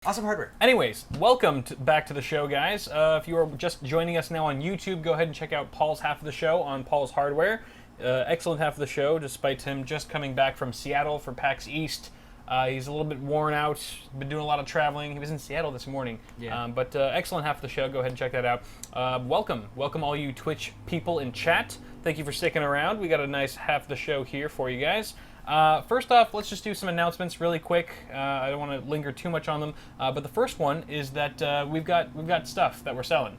Awesome hardware. Anyways, welcome back to the show, guys. If you are just joining us now on YouTube, go ahead and check out Paul's half of the show on Paul's Hardware. Excellent half of the show, despite him just coming back from Seattle for PAX East. He's a little bit worn out, been doing a lot of traveling. He was in Seattle this morning. Yeah. But excellent half of the show. Go ahead and check that out. Welcome all you Twitch people in chat. Thank you for sticking around. We got a nice half of the show here for you guys. First off, let's just do some announcements really quick. I don't want to linger too much on them, but the first one is that we've got stuff that we're selling.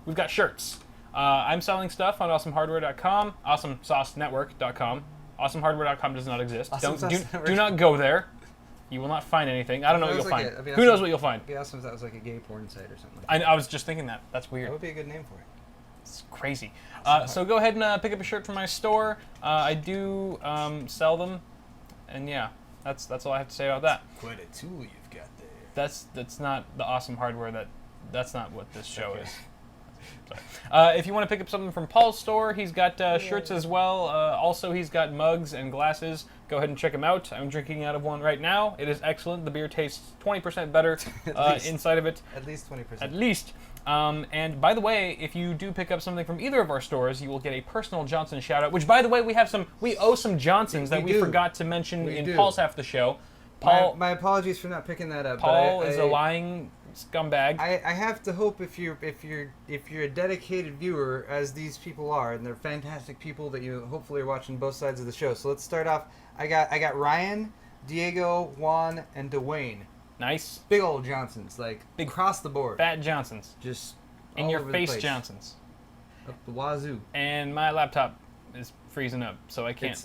We've got shirts. I'm selling stuff on awesomehardware.com, awesomesaucenetwork.com. Awesomehardware.com does not exist. Do not go there. You will not find anything. I don't know what you'll find. Who knows what you'll find? It'd be awesome if that was like a gay porn site or something. I was just thinking that. That's weird. That would be a good name for it. It's crazy. So go ahead and pick up a shirt from my store. I do sell them, and yeah, that's all I have to say about that. Quite a tool you've got there. That's not the awesome hardware. That's not what this show is. Sorry. If you want to pick up something from Paul's store, he's got shirts as well. Also, he's got mugs and glasses. Go ahead and check him out. I'm drinking out of one right now. It is excellent. The beer tastes 20% better inside of it. At least 20%. At least. And by the way, if you do pick up something from either of our stores, you will get a personal Johnson shout out. Which, by the way, we owe some Johnsons that we forgot to mention in Paul's half of the show. Paul, my apologies for not picking that up. Paul is a lying scumbag. I have to hope if you're a dedicated viewer, as these people are, and they're fantastic people that you hopefully are watching both sides of the show. So let's start off. I got Ryan, Diego, Juan, and Dwayne. Nice. Big old Johnsons, like big across the board. Fat Johnsons. Just in your face Johnsons. Up the wazoo. And my laptop is freezing up, so I can't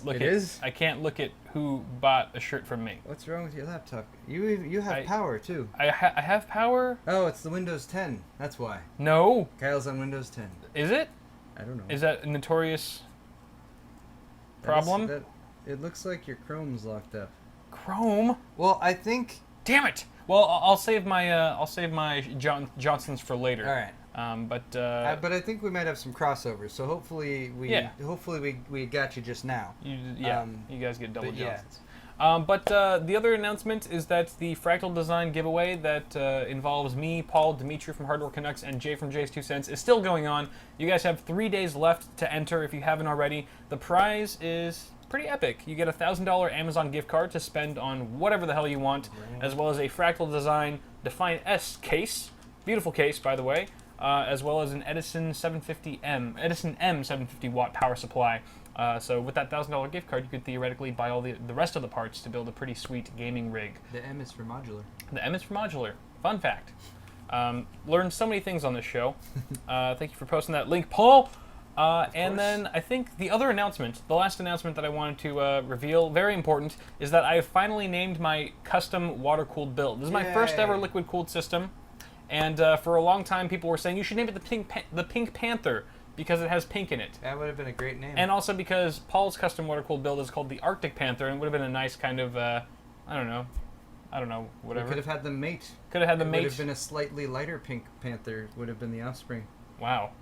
I can't look at who bought a shirt from me. What's wrong with your laptop? You have power too. I have power? Oh, it's the Windows 10. That's why. No. Kyle's on Windows 10. Is it? I don't know. Is that a notorious problem? It looks like your Chrome's locked up. Chrome? Well, I think. Damn it! Well, I'll save my Johnsons for later. All right. But I think we might have some crossovers. So hopefully we got you just now. You guys get double Johnsons. Yeah. But the other announcement is that the Fractal Design giveaway that involves me, Paul, Dimitri from Hardware Canucks, and Jay from Jay's 2 Cents is still going on. You guys have 3 days left to enter if you haven't already. The prize is pretty epic. You get a $1,000 Amazon gift card to spend on whatever the hell you want, as well as a Fractal Design Define S case, beautiful case by the way, as well as an Edison M 750 watt power supply. So with that $1,000 gift card, you could theoretically buy all the rest of the parts to build a pretty sweet gaming rig. The M is for modular. The M is for modular. Fun fact. Learned so many things on this show. Thank you for posting that link, Paul. And then I think the other announcement, the last announcement that I wanted to reveal, very important, is that I have finally named my custom water-cooled build. This is my first ever liquid-cooled system, and for a long time people were saying you should name it the Pink Panther because it has pink in it. That would have been a great name. And also because Paul's custom water-cooled build is called the Arctic Panther, and it would have been a nice kind of, I don't know, whatever. We could have had them mate. Could have had them mate. It would have been a slightly lighter Pink Panther, would have been the offspring. Wow.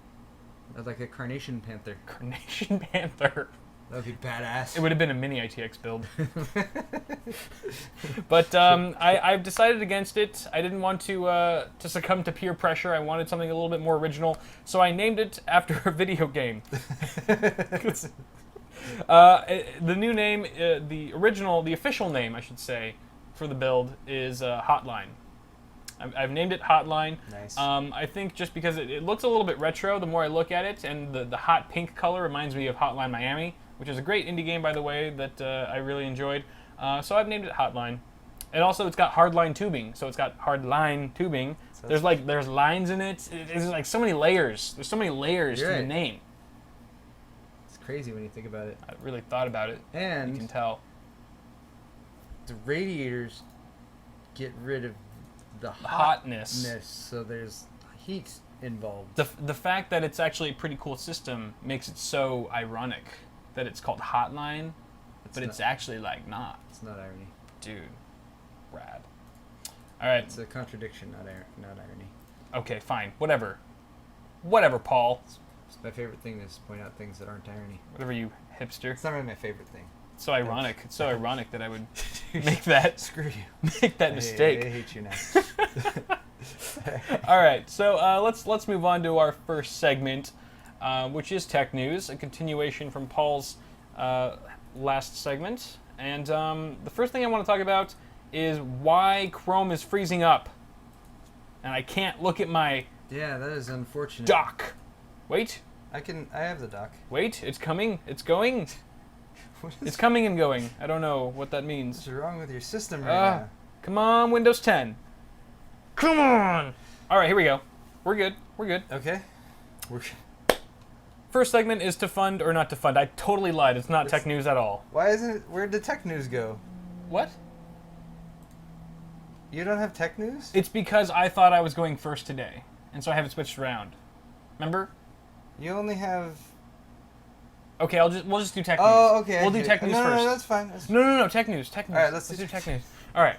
Like a Carnation Panther. Carnation Panther. That would be badass. It would have been a mini ITX build. But I've decided against it. I didn't want to succumb to peer pressure. I wanted something a little bit more original, so I named it after a video game. The new name, the official name, I should say, for the build is Hotline. I've named it Hotline. Nice. I think just because it looks a little bit retro the more I look at it, and the hot pink color reminds me of Hotline Miami, which is a great indie game, by the way, that I really enjoyed. So I've named it Hotline. And also it's got hardline tubing, so it's got hardline tubing. So there's lines in it. There's like so many layers. There's so many layers to the name. It's crazy when you think about it. I really thought about it. And you can tell. The radiators get rid of the hotness, so there's heat involved. The fact that it's actually a pretty cool system makes it so ironic that it's called Hotline, but it's actually like not. It's not irony. Dude, rad. All right. It's a contradiction, not irony. Okay, fine. Whatever, Paul. It's my favorite thing is to point out things that aren't irony. Whatever, you hipster. It's not really my favorite thing. so ironic. It's so ironic that I would make that Screw you. make that mistake. I hate you now. All right, so let's move on to our first segment, which is tech news, a continuation from Paul's last segment. And the first thing I want to talk about is why Chrome is freezing up, and I can't look at my Yeah, that is unfortunate. dock. Wait, I have the dock. wait, it's coming, it's going, What is, it's coming and going. I don't know what that means. what's wrong with your system right now? Come on, Windows 10. Come on. All right, here we go. We're good. We're good. Okay. First segment is to fund or not to fund. I totally lied. It's not tech news at all. Why isn't it? Where'd the tech news go? What? You don't have tech news? It's because I thought I was going first today, and so I have it switched around. Remember? You only have. Okay, we'll just do tech news. Oh, okay. We'll do tech news no, first. No, that's fine. That's No, tech news. Tech news. All right, let's do do tech news. All right.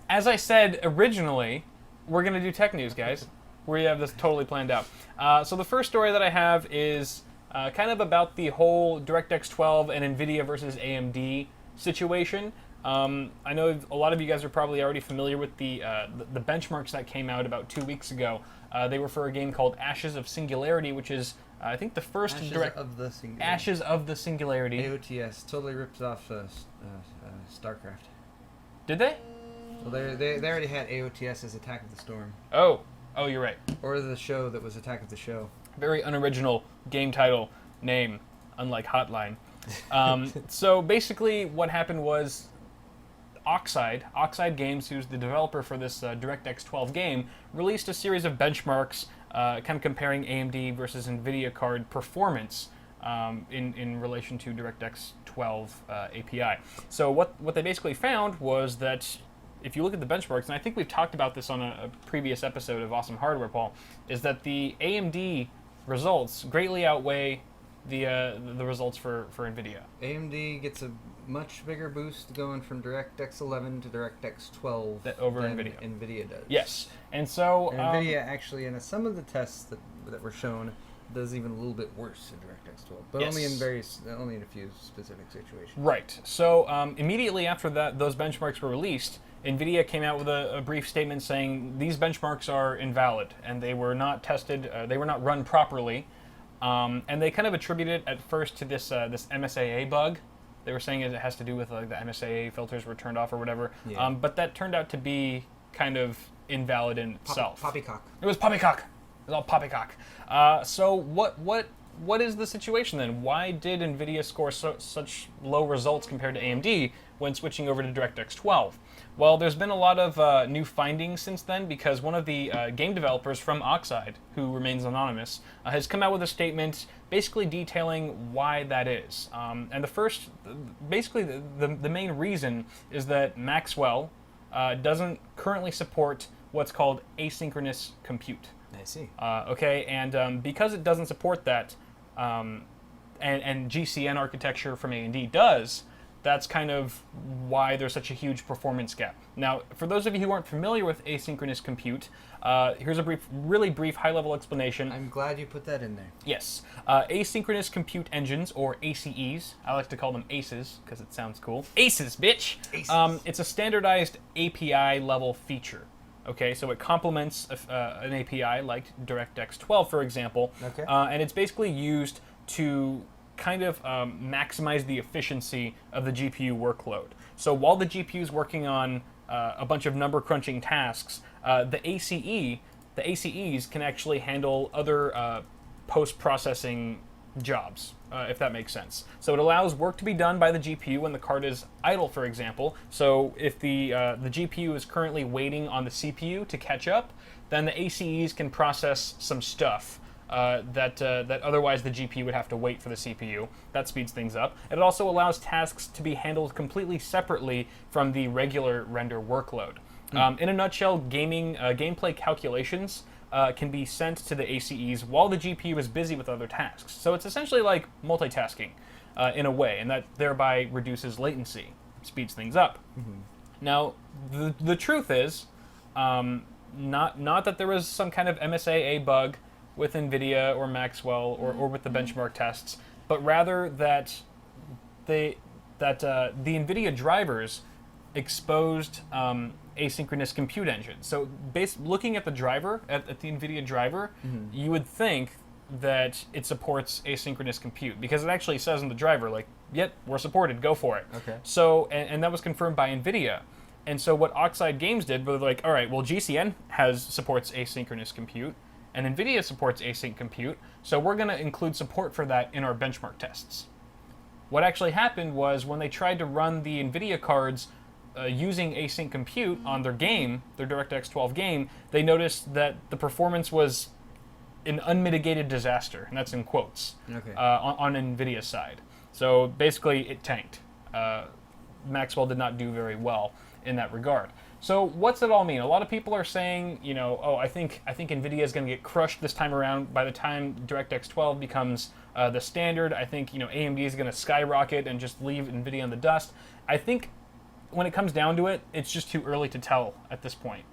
As I said originally, we're gonna do tech news, guys. We have this totally planned out. So the first story that I have is kind of about the whole DirectX 12 and Nvidia versus AMD situation. I know a lot of you guys are probably already familiar with the benchmarks that came out about 2 weeks ago. They were for a game called Ashes of Singularity, which is I think the first Ashes of the Singularity. AOTS totally rips off StarCraft. Did they? Well, they already had AOTS as Attack of the Storm. Oh, you're right. Or the show that was Attack of the Show. Very unoriginal game title name, unlike Hotline. So basically what happened was Oxide Games, who's the developer for this DirectX 12 game, released a series of benchmarks kind of comparing AMD versus Nvidia card performance in relation to DirectX 12 API. So what they basically found was that if you look at the benchmarks, and I think we've talked about this on a previous episode of Awesome Hardware, Paul, is that the AMD results greatly outweigh the results for NVIDIA. AMD gets a much bigger boost going from DirectX 11 to DirectX 12 over than NVIDIA. NVIDIA does. Yes, and so And NVIDIA actually, in some of the tests that were shown, does even a little bit worse in DirectX 12, but Yes. only in a few specific situations. Right. So immediately after those benchmarks were released, NVIDIA came out with a brief statement saying these benchmarks are invalid and they were not tested, they were not run properly, and they kind of attributed it at first to this MSAA bug. They were saying it has to do with like the MSAA filters were turned off or whatever, Yeah. but that turned out to be kind of invalid in itself. Poppycock. It was poppycock. It was all poppycock. So what is the situation then? Why did NVIDIA score such low results compared to AMD when switching over to DirectX 12? Well, there's been a lot of new findings since then because one of the game developers from Oxide, who remains anonymous, has come out with a statement basically detailing why that is. And the main reason is that Maxwell doesn't currently support what's called asynchronous compute. I see. Okay, and because it doesn't support that, and GCN architecture from AMD does, that's kind of why there's such a huge performance gap. Now, for those of you who aren't familiar with asynchronous compute, here's a really brief high-level explanation. I'm glad you put that in there. Yes. Asynchronous compute engines, or ACEs, I like to call them ACEs because it sounds cool. ACEs, bitch! ACEs. It's a standardized API-level feature. Okay, so it complements an API like DirectX 12, for example, Okay. And it's basically used to kind of maximize the efficiency of the GPU workload. So while the GPU is working on a bunch of number crunching tasks, the ACEs can actually handle other post-processing jobs, if that makes sense. So it allows work to be done by the GPU when the card is idle, for example. So if the GPU is currently waiting on the CPU to catch up, then the ACEs can process some stuff that otherwise the GPU would have to wait for the CPU. That speeds things up. It also allows tasks to be handled completely separately from the regular render workload. In a nutshell, gameplay calculations can be sent to the ACEs while the GPU is busy with other tasks. So it's essentially like multitasking in a way, and that thereby reduces latency, speeds things up. Mm-hmm. Now, the truth is, not that there was some kind of MSAA bug with NVIDIA or Maxwell or with the benchmark tests, but rather that that the NVIDIA drivers exposed asynchronous compute engine. So looking at the driver, at the NVIDIA driver, you would think that it supports asynchronous compute because it actually says in the driver, like, yep, we're supported, go for it. Okay. So, and that was confirmed by NVIDIA. And so what Oxide Games did was like, all right, well, GCN supports asynchronous compute, and NVIDIA supports async compute, so we're going to include support for that in our benchmark tests. What actually happened was when they tried to run the NVIDIA cards using async compute on their game, their DirectX 12 game, they noticed that the performance was an unmitigated disaster, and that's in quotes, on NVIDIA's side. So basically, it tanked. Maxwell did not do very well in that regard. So what's it all mean? A lot of people are saying, you know, oh, I think NVIDIA is going to get crushed this time around. By the time DirectX 12 becomes the standard, I think, you know, AMD is going to skyrocket and just leave NVIDIA in the dust. I think when it comes down to it, it's just too early to tell at this point.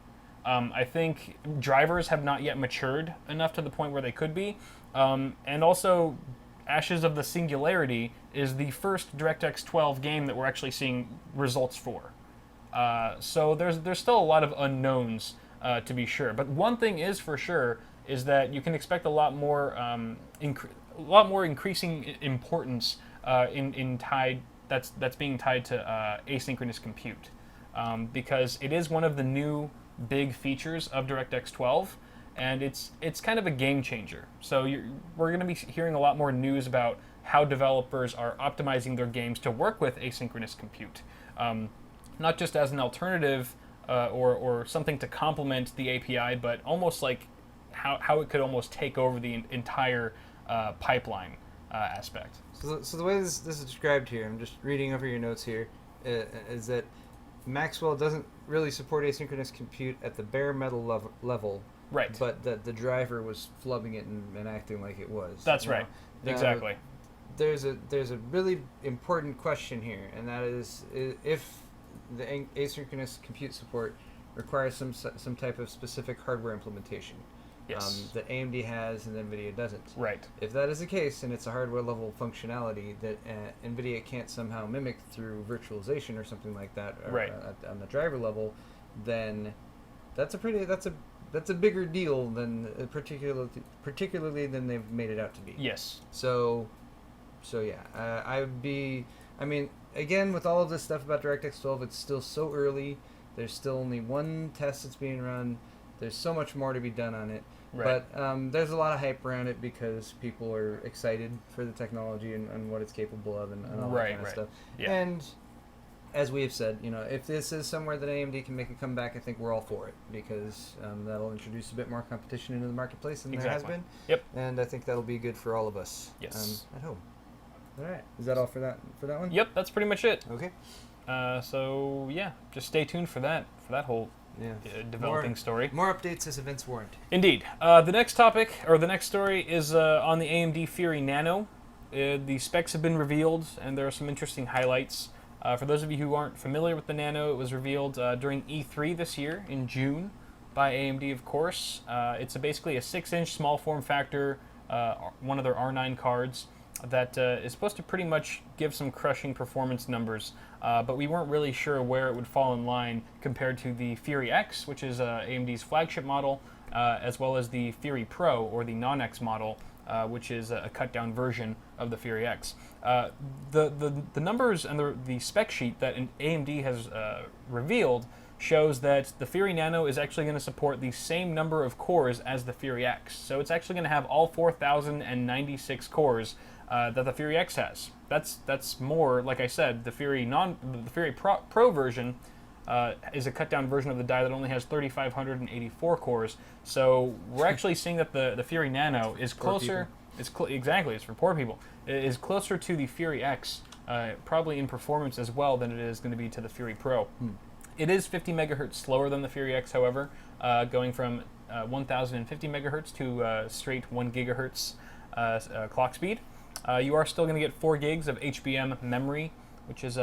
I think drivers have not yet matured enough to the point where they could be. And also, Ashes of the Singularity is the first DirectX 12 game that we're actually seeing results for. So there's still a lot of unknowns to be sure. But one thing is for sure is that you can expect a lot more increasing importance that's being tied to asynchronous compute, because it is one of the new big features of DirectX 12, and it's kind of a game changer. So we're going to be hearing a lot more news about how developers are optimizing their games to work with asynchronous compute, not just as an alternative or something to complement the API, but almost like how it could almost take over the entire pipeline aspect. So the way this is described here, I'm just reading over your notes here, is that Maxwell doesn't really support asynchronous compute at the bare metal level. Right. But that the driver was flubbing it and acting like it was. That's right. Exactly. There's a really important question here, and that is if the asynchronous compute support requires some type of specific hardware implementation. Yes. That AMD has and Nvidia doesn't. Right. If that is the case, and it's a hardware level functionality that Nvidia can't somehow mimic through virtualization or something like that, right, on the driver level, then that's a bigger deal than particularly than they've made it out to be. Yes. So yeah, I mean, again, with all of this stuff about DirectX 12, it's still so early. There's still only one test that's being run. There's so much more to be done on it. Right. But there's a lot of hype around it because people are excited for the technology and what it's capable of and all that kind of stuff. Yeah. And as we have said, you know, if this is somewhere that AMD can make a comeback, I think we're all for it because that'll introduce a bit more competition into the marketplace than there has been. Yep. And I think that'll be good for all of us. Yes. At home. All right. Is that all for that one? Yep. That's pretty much it. Okay. So yeah, just stay tuned for that whole developing story. More updates as events warrant. Indeed. The next topic, or the next story, is on the AMD Fury Nano. The specs have been revealed, and there are some interesting highlights. For those of you who aren't familiar with the Nano, it was revealed during E3 this year in June by AMD, of course. It's basically a 6-inch small form factor, one of their R9 cards that is supposed to pretty much give some crushing performance numbers, but we weren't really sure where it would fall in line compared to the Fury X, which is AMD's flagship model, as well as the Fury Pro, or the non-X model, which is a cut-down version of the Fury X. The numbers and the spec sheet that AMD has revealed shows that the Fury Nano is actually going to support the same number of cores as the Fury X. So it's actually going to have all 4,096 cores that the Fury X has. That's more, like I said, the Fury Pro version is a cut-down version of the die that only has 3,584 cores. So we're actually seeing that the Fury Nano is closer. Exactly, it's for poor people. It is closer to the Fury X, probably in performance as well, than it is going to be to the Fury Pro. It is 50 megahertz slower than the Fury X, however, going from 1,050 megahertz to straight 1 gigahertz clock speed. You are still going to get 4 gigs of HBM memory, which is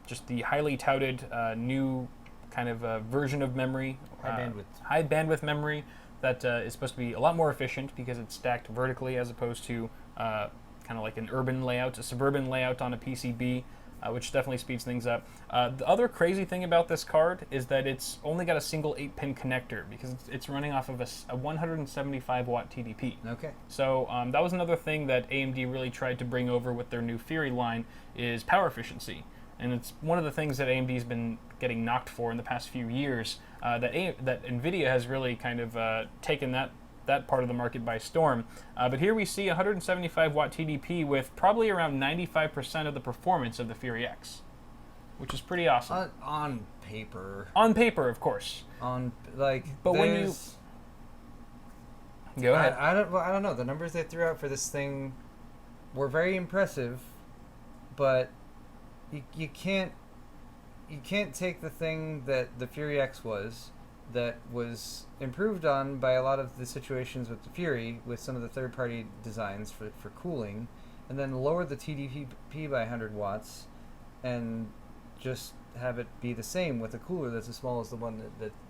just the highly touted new kind of version of memory. High bandwidth memory that is supposed to be a lot more efficient because it's stacked vertically as opposed to kind of like an urban layout, a suburban layout on a PCB. which definitely speeds things up. The other crazy thing about this card is that it's only got a single 8-pin connector because it's running off of a 175 watt TDP. Okay. So that was another thing that AMD really tried to bring over with their new Fury line is power efficiency. And it's one of the things that AMD's been getting knocked for in the past few years, that Nvidia has really kind of taken that part of the market by storm. But here we see 175 watt TDP with probably around 95% of the performance of the Fury X, which is pretty awesome. On paper. On paper, of course. But when you go ahead, I don't know. The numbers they threw out for this thing were very impressive, but you can't take the thing that the Fury X was, that was improved on by a lot of the situations with the Fury, with some of the third-party designs for cooling, and then lower the TDP by 100 watts, and just have it be the same with a cooler that's as small as the one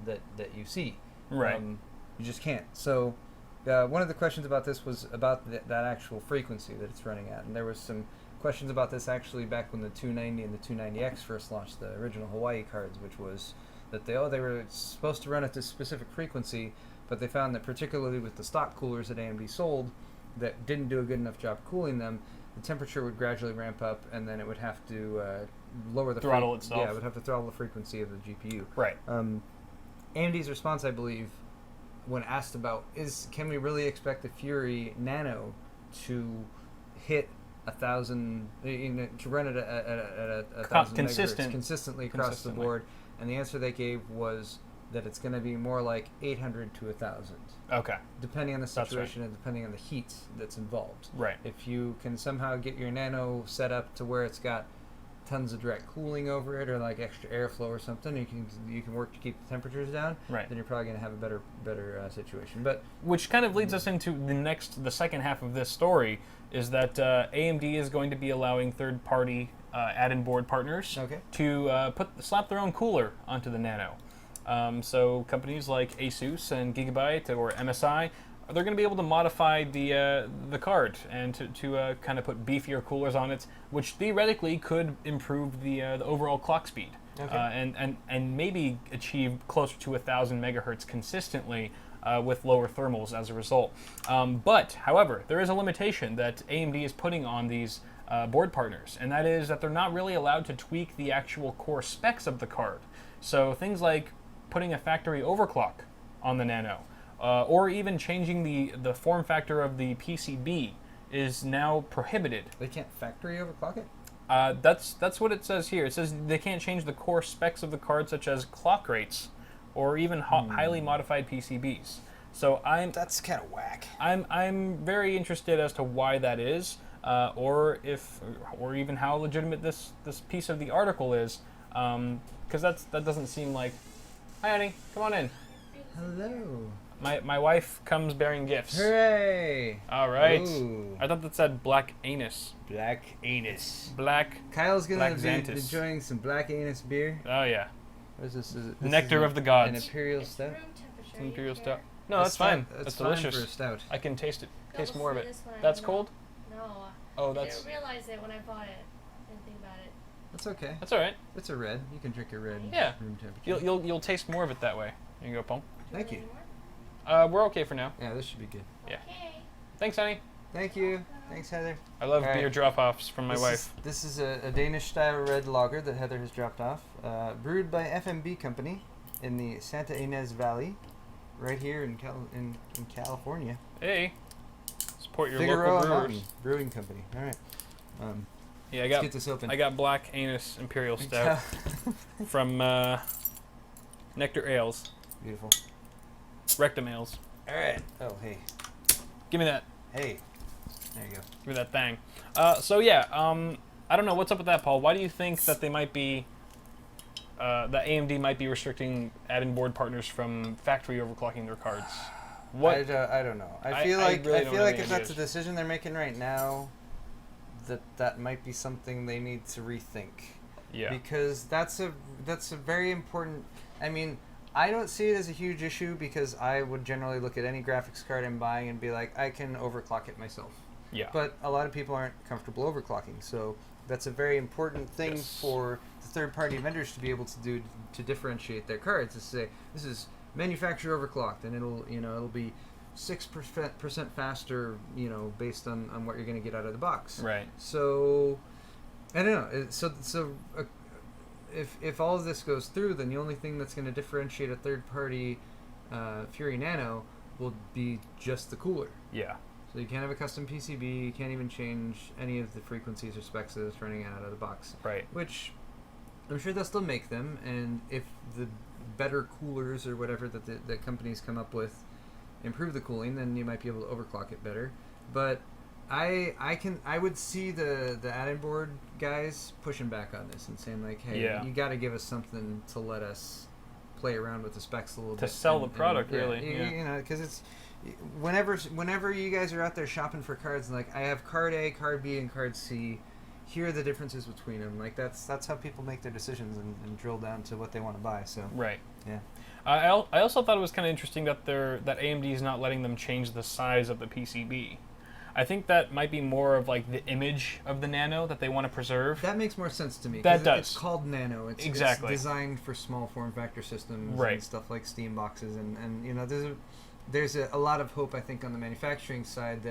that you see. Right. You just can't. So one of the questions about this was about that actual frequency that it's running at, and there was some questions about this actually back when the 290 and the 290X first launched, the original Hawaii cards, which was that they were supposed to run at this specific frequency, but they found that particularly with the stock coolers that AMD sold that didn't do a good enough job cooling them, the temperature would gradually ramp up, and then it would have to lower the throttle itself. Yeah, it would have to throttle the frequency of the GPU. Right. AMD's response, I believe, when asked about can we really expect the Fury Nano to hit 1,000, to run it at 1,000 megahertz consistently across the board, and the answer they gave was that it's going to be more like 800 to 1,000. Okay. Depending on the situation, right. And depending on the heat that's involved. Right. If you can somehow get your Nano set up to where it's got tons of direct cooling over it, or like extra airflow or something, you can work to keep the temperatures down. Right. Then you're probably going to have a better situation. But which kind of leads us into the second half of this story, is that AMD is going to be allowing third-party add-in board partners to slap their own cooler onto the Nano. So companies like ASUS and Gigabyte or MSI, they're going to be able to modify the card and to kind of put beefier coolers on it, which theoretically could improve the overall clock speed, and maybe achieve closer to 1,000 megahertz consistently with lower thermals as a result. But, however, there is a limitation that AMD is putting on these board partners, and that is that they're not really allowed to tweak the actual core specs of the card. So things like putting a factory overclock on the Nano, or even changing the form factor of the PCB is now prohibited. They can't factory overclock it? That's what it says here. It says they can't change the core specs of the card, such as clock rates, or even highly modified PCBs. So that's kind of whack. I'm very interested as to why that is, or even how legitimate this piece of the article is, because that doesn't seem like. Hi, honey. Come on in. Hello. My wife comes bearing gifts. Hooray! All right. Ooh. I thought that said black anus. Black anus. Black Kyle's gonna be Xanthus. enjoying some black anus beer. Oh yeah. What is this? This Nectar is of the gods. An imperial It's stout. room temperature. It's an imperial you stout. sure? No, that's fine. That's That's fine delicious. for a stout. I can taste it. Taste Go more of for it. this one, I That's did cold? No. Oh, I that's didn't realize it when I bought it. Didn't think about it. That's okay. that's all right. It's a red. You can drink a red. Yeah. Room temperature. You'll taste more of it that way. Here you go, Paul. Thank Do you. any more? We're okay for now. Yeah, this should be good. Yeah. Okay. Thanks, honey. Thank you. Thanks, Heather. I love All right. beer drop-offs from my wife. This is a Danish-style red lager that Heather has dropped off, brewed by FMB Company in the Santa Ynez Valley, right here in California. Hey, support your Figueroa local brewers. Mountain Brewing Company. All right. Yeah, Let's get this open. I got black anus imperial stout from Nectar Ales, Beautiful. Rectum Ales. All right. Oh, hey. Give me that. Hey. There you go. Give me that thing. So yeah, I don't know what's up with that, Paul. Why do you think that they might be, that AMD might be restricting add-in board partners from factory overclocking their cards? What? I don't know. I I feel like really don't have any if that's a ideas. decision they're making right now, that might be something they need to rethink. Yeah. Because that's a very important. I mean, I don't see it as a huge issue because I would generally look at any graphics card I'm buying and be like, I can overclock it myself. Yeah. But a lot of people aren't comfortable overclocking, so That's a very important thing Yes. for the third-party vendors to be able to do to differentiate their cards. To say this is manufacturer overclocked, and it'll be 6% faster, based on what you're going to get out of the box. Right. So I don't know. If all of this goes through, then the only thing that's going to differentiate a third-party Fury Nano will be just the cooler. Yeah. So you can't have a custom PCB. You can't even change any of the frequencies or specs that it's running out of the box. Right. Which I'm sure they'll still make them, and if the better coolers or whatever that companies come up with improve the cooling, then you might be able to overclock it better. But I would see the add-in board guys pushing back on this and saying like, hey, Yeah. you got to give us something to let us play around with the specs a little bit To sell and- the product, and, yeah, really. Yeah. You know, because it's whenever you guys are out there shopping for cards, and like I have card A, card B, and card C. Here are the differences between them. Like that's how people make their decisions and drill down to what they want to buy. So Right. yeah. I also thought it was kind of interesting that AMD is not letting them change the size of the PCB. I think that might be more of like the image of the Nano that they want to preserve. That makes more sense to me. That 'cause does. It's called Nano. It's Exactly. It's designed for small form factor systems Right. and stuff like Steam boxes, and there's a lot of hope, I think, on the manufacturing side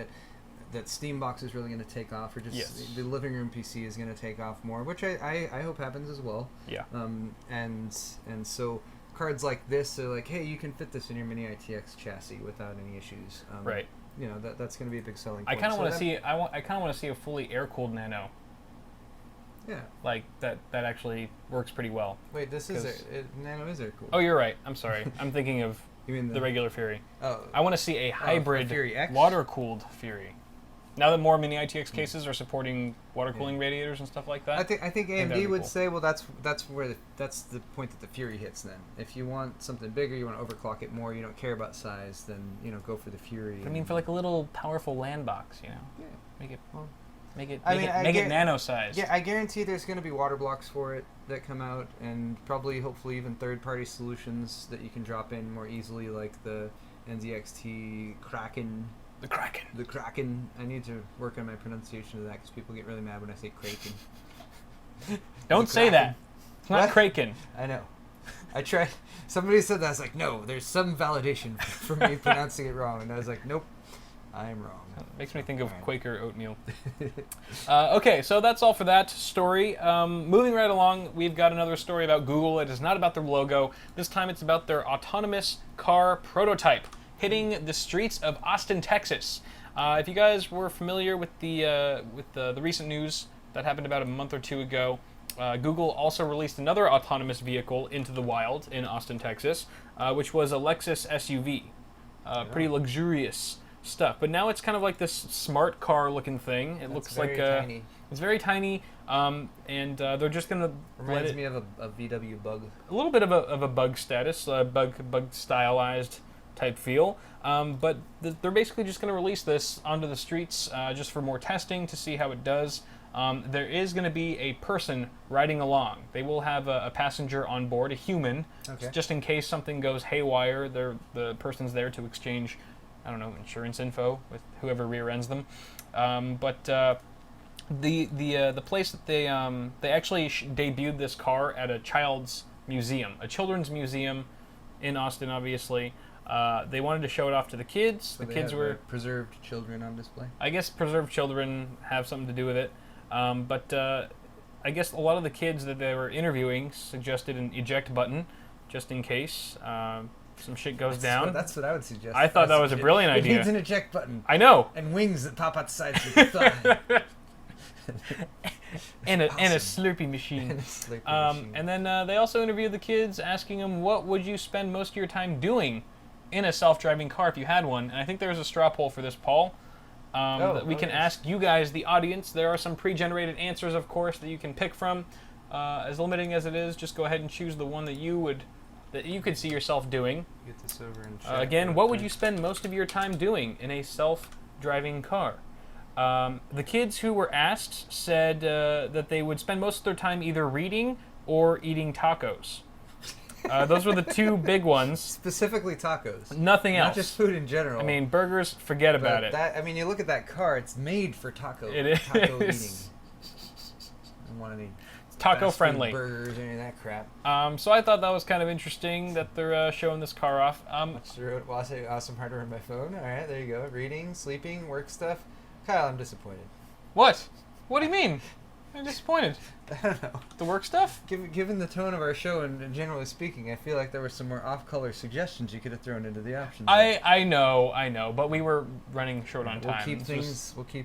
that Steam box is really going to take off, or just Yes. the living room PC is going to take off more, which I hope happens as well. Yeah. And so cards like this are like, hey, you can fit this in your mini ITX chassis without any issues. Right. That's going to be a big selling I point. kind of So want to that- see. I kind of want to see a fully air-cooled Nano, Yeah. like that actually works pretty well. Wait, this is 'Cause- Nano is air cooled. Oh, you're right. I'm sorry. I'm thinking of You mean the regular Fury. Oh. I want to see a hybrid Fury X? water-cooled Fury. Now that more mini ITX cases are supporting water cooling radiators and stuff like that. I think that'd AMD be would cool. say, well, that's the point that the Fury hits. Then, if you want something bigger, you want to overclock it more, you don't care about size, then go for the Fury. I mean, for like a little powerful LAN box, yeah. make it Well, make it I make mean, it, I make it get- nano sized. Yeah, I guarantee there's going to be water blocks for it that come out, and probably, hopefully, even third-party solutions that you can drop in more easily, like the NZXT Kraken. The Kraken. The Kraken. I need to work on my pronunciation of that because people get really mad when I say Kraken. Don't The say that. Kraken. It's not What? Kraken. I know. I tried. Somebody said that. I was like, no, there's some validation for me pronouncing it wrong. And I was like, nope, I'm wrong. Makes me think of Alright. Quaker oatmeal. Okay, so that's all for that story. Moving right along, we've got another story about Google. It is not about their logo. This time it's about their autonomous car prototype hitting the streets of Austin, Texas. If you guys were familiar with the recent news that happened about a month or two ago, Google also released another autonomous vehicle into the wild in Austin, Texas, which was a Lexus SUV. Pretty luxurious stuff. But now it's kind of like this smart car looking thing. It looks like tiny. it's very tiny, and they're just going to Reminds me of a VW Bug. a little bit of a bug status, bug stylized type feel. But they're basically just going to release this onto the streets just for more testing to see how it does. There is going to be a person riding along. They will have a passenger on board, a human, Okay. just in case something goes haywire. The person's there to exchange, I don't know, insurance info with whoever rear ends them. But the place that they actually debuted this car at a child's museum, a children's museum in Austin, obviously. They wanted to show it off to the kids. So The they kids have, were, preserved children on display. I guess, preserved children have something to do with it. But I guess a lot of the kids that they were interviewing suggested an eject button, just in case some shit goes down. That's what I would suggest. I thought as that was a kid. brilliant It idea. needs an eject button I know. and wings that pop out the sides of your thigh. And a Awesome. Slurpee machine. And a Slurpee machine. And then they also interviewed the kids, asking them, what would you spend most of your time doing in a self-driving car if you had one? And I think there's a straw poll for this, Paul, that we can yes. ask you guys, the audience. There are some pre-generated answers, of course, that you can pick from. As limiting as it is, just go ahead and choose the one that you could see yourself doing. Get this over and check Again, real what would quick. you spend most of your time doing in a self-driving car? The kids who were asked said that they would spend most of their time either reading or eating tacos. Those were the two big ones. Specifically tacos. Nothing else. Not just food in general. I mean, burgers, forget about it. That, I mean, you look at that car, it's made for taco It taco is. don't want any Taco fast food friendly. burgers or any of that crap. So I thought that was kind of interesting that they're showing this car off. Watch the road. Watch awesome hardware on my phone. All right, there you go. Reading, sleeping, work stuff. Kyle, I'm disappointed. What? What do you mean? I'm disappointed. I don't know. The work stuff? Given the tone of our show and generally speaking, I feel like there were some more off-color suggestions you could have thrown into the options. I know, but we were running short on time. We'll keep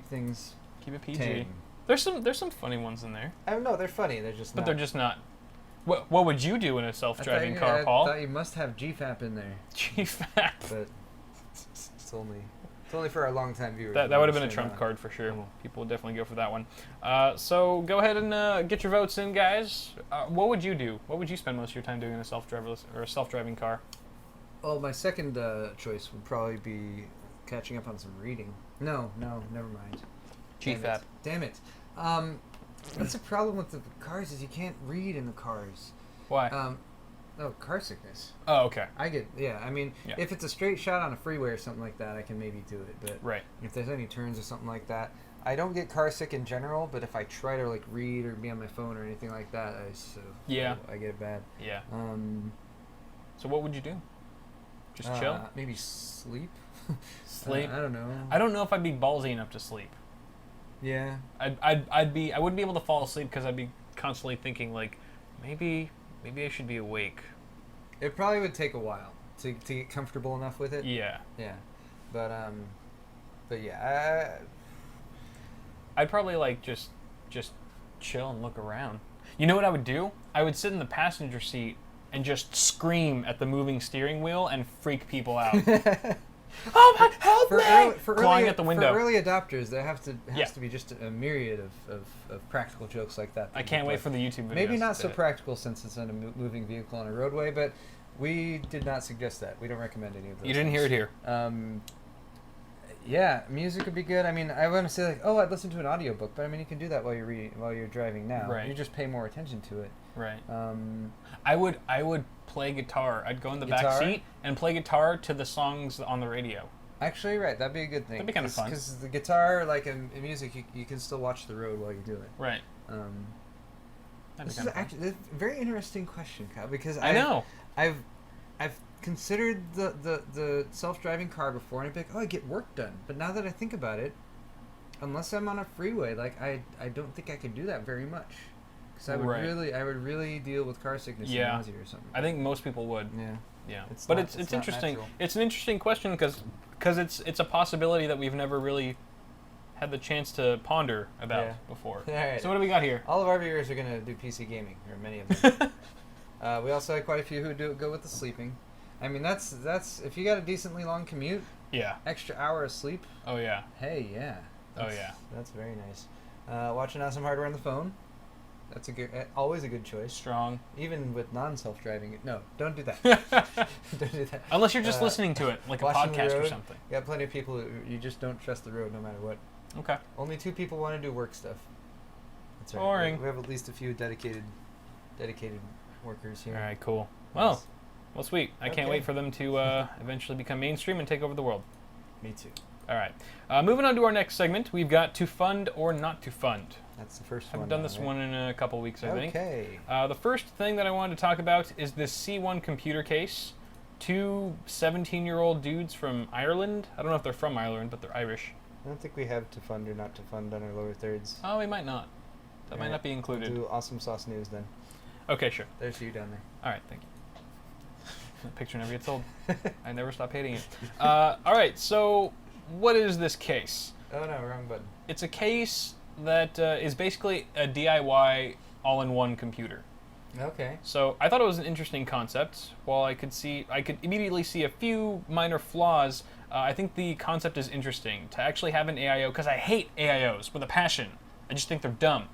things. Keep it PG. tame. There's some funny ones in there, I don't know. They're funny. They're just. but not. they're just not. What would you do in a self-driving car, I Paul? thought you must have GFAP in there, GFAP. but it's only for our longtime viewers. That would have been a trump Not. card for sure. People would definitely go for that one. So go ahead and get your votes in, guys. What would you do? What would you spend most of your time doing in a self-driving car? Well, my second choice would probably be catching up on some reading. No, never mind. GFAP. Damn it. That's the problem with the cars is you can't read in the cars. Why? Car sickness. Oh, okay. I mean, Yeah. if it's a straight shot on a freeway or something like that, I can maybe do it. But Right. if there's any turns or something like that, I don't get car sick in general. But if I try to like read or be on my phone or anything like that, I get it bad. Yeah. So what would you do? Just chill? Maybe sleep. Sleep? I don't know. I don't know if I'd be ballsy enough to sleep. Yeah. I wouldn't be able to fall asleep because I'd be constantly thinking like, maybe I should be awake. It probably would take a while to get comfortable enough with it. Yeah. Yeah. But yeah. I'd probably like just chill and look around. You know what I would do? I would sit in the passenger seat and just scream at the moving steering wheel and freak people out. Oh my, help me! Clawing at the window. For early adopters, there has Yeah. to be just a myriad of practical jokes like that. I can't wait for the YouTube videos. Maybe not so practical since it's in a moving vehicle on a roadway, but we did not suggest that. We don't recommend any of those. You didn't hear it here. Yeah, music would be good. I mean, I want to say like, oh, I'd listen to an audiobook, but I mean, you can do that while you're driving now. Right. You just pay more attention to it. Right. I I would play guitar. I'd go in the back Guitar? seat and play guitar to the songs on the radio. Actually, right, that'd be a good thing. That'd be kind of fun. Because the guitar, like in music, you can still watch the road while you do it. Right. This That'd be is kind of fun. actually a very interesting question, Kyle, because I know. I've considered the self-driving car before, and I'd be like, oh, I get work done. But now that I think about it, unless I'm on a freeway, like I don't think I could do that very much. Because I would Right. really deal with car sickness Yeah. and nausea or something. I think most people would. Yeah. Yeah. It's But not- it's it's not interesting. natural. It's an interesting question because it's a possibility that we've never really had the chance to ponder about Yeah. before. All right. So what do we got here? All of our viewers are going to do PC gaming, or many of them. We also had quite a few who go with the sleeping. I mean, that's if you got a decently long commute, Yeah. extra hour of sleep. Oh yeah. Hey, yeah. Oh, yeah. That's very nice. Watching Awesome Hardware on the phone. That's always a good choice. Strong. Even with non-self-driving. No, don't do that. Don't do that. Unless you're just listening to it, like a watching the podcast or road. something. You got plenty of people who you just don't trust the road no matter what. Okay. Only 2 people want to do work stuff. That's right. Boring. We have at least a few dedicated workers here. All right. Cool. Nice. Well, sweet. I can't Okay. wait for them to eventually become mainstream and take over the world. Me too. All right. Moving on to our next segment, we've got to fund or not to fund. That's the first one. Haven't done now, this right? one in a couple weeks, I think. Okay. The first thing that I wanted to talk about is this C1 computer case. 2 17-year-old dudes from Ireland. I don't know if they're from Ireland, but they're Irish. I don't think we have to fund or not to fund on our lower thirds. Oh, we might not. That might Alright, not be included. We'll do awesome sauce news then. Okay, sure. There's you down there. All right, thank you. That picture never gets old. I never stop hating it. All right, so what is this case? Oh no, wrong button. It's a case that is basically a DIY all-in-one computer. Okay. So I thought it was an interesting concept. While I could immediately see a few minor flaws, I think the concept is interesting to actually have an AIO, because I hate AIOs with a passion. I just think they're dumb.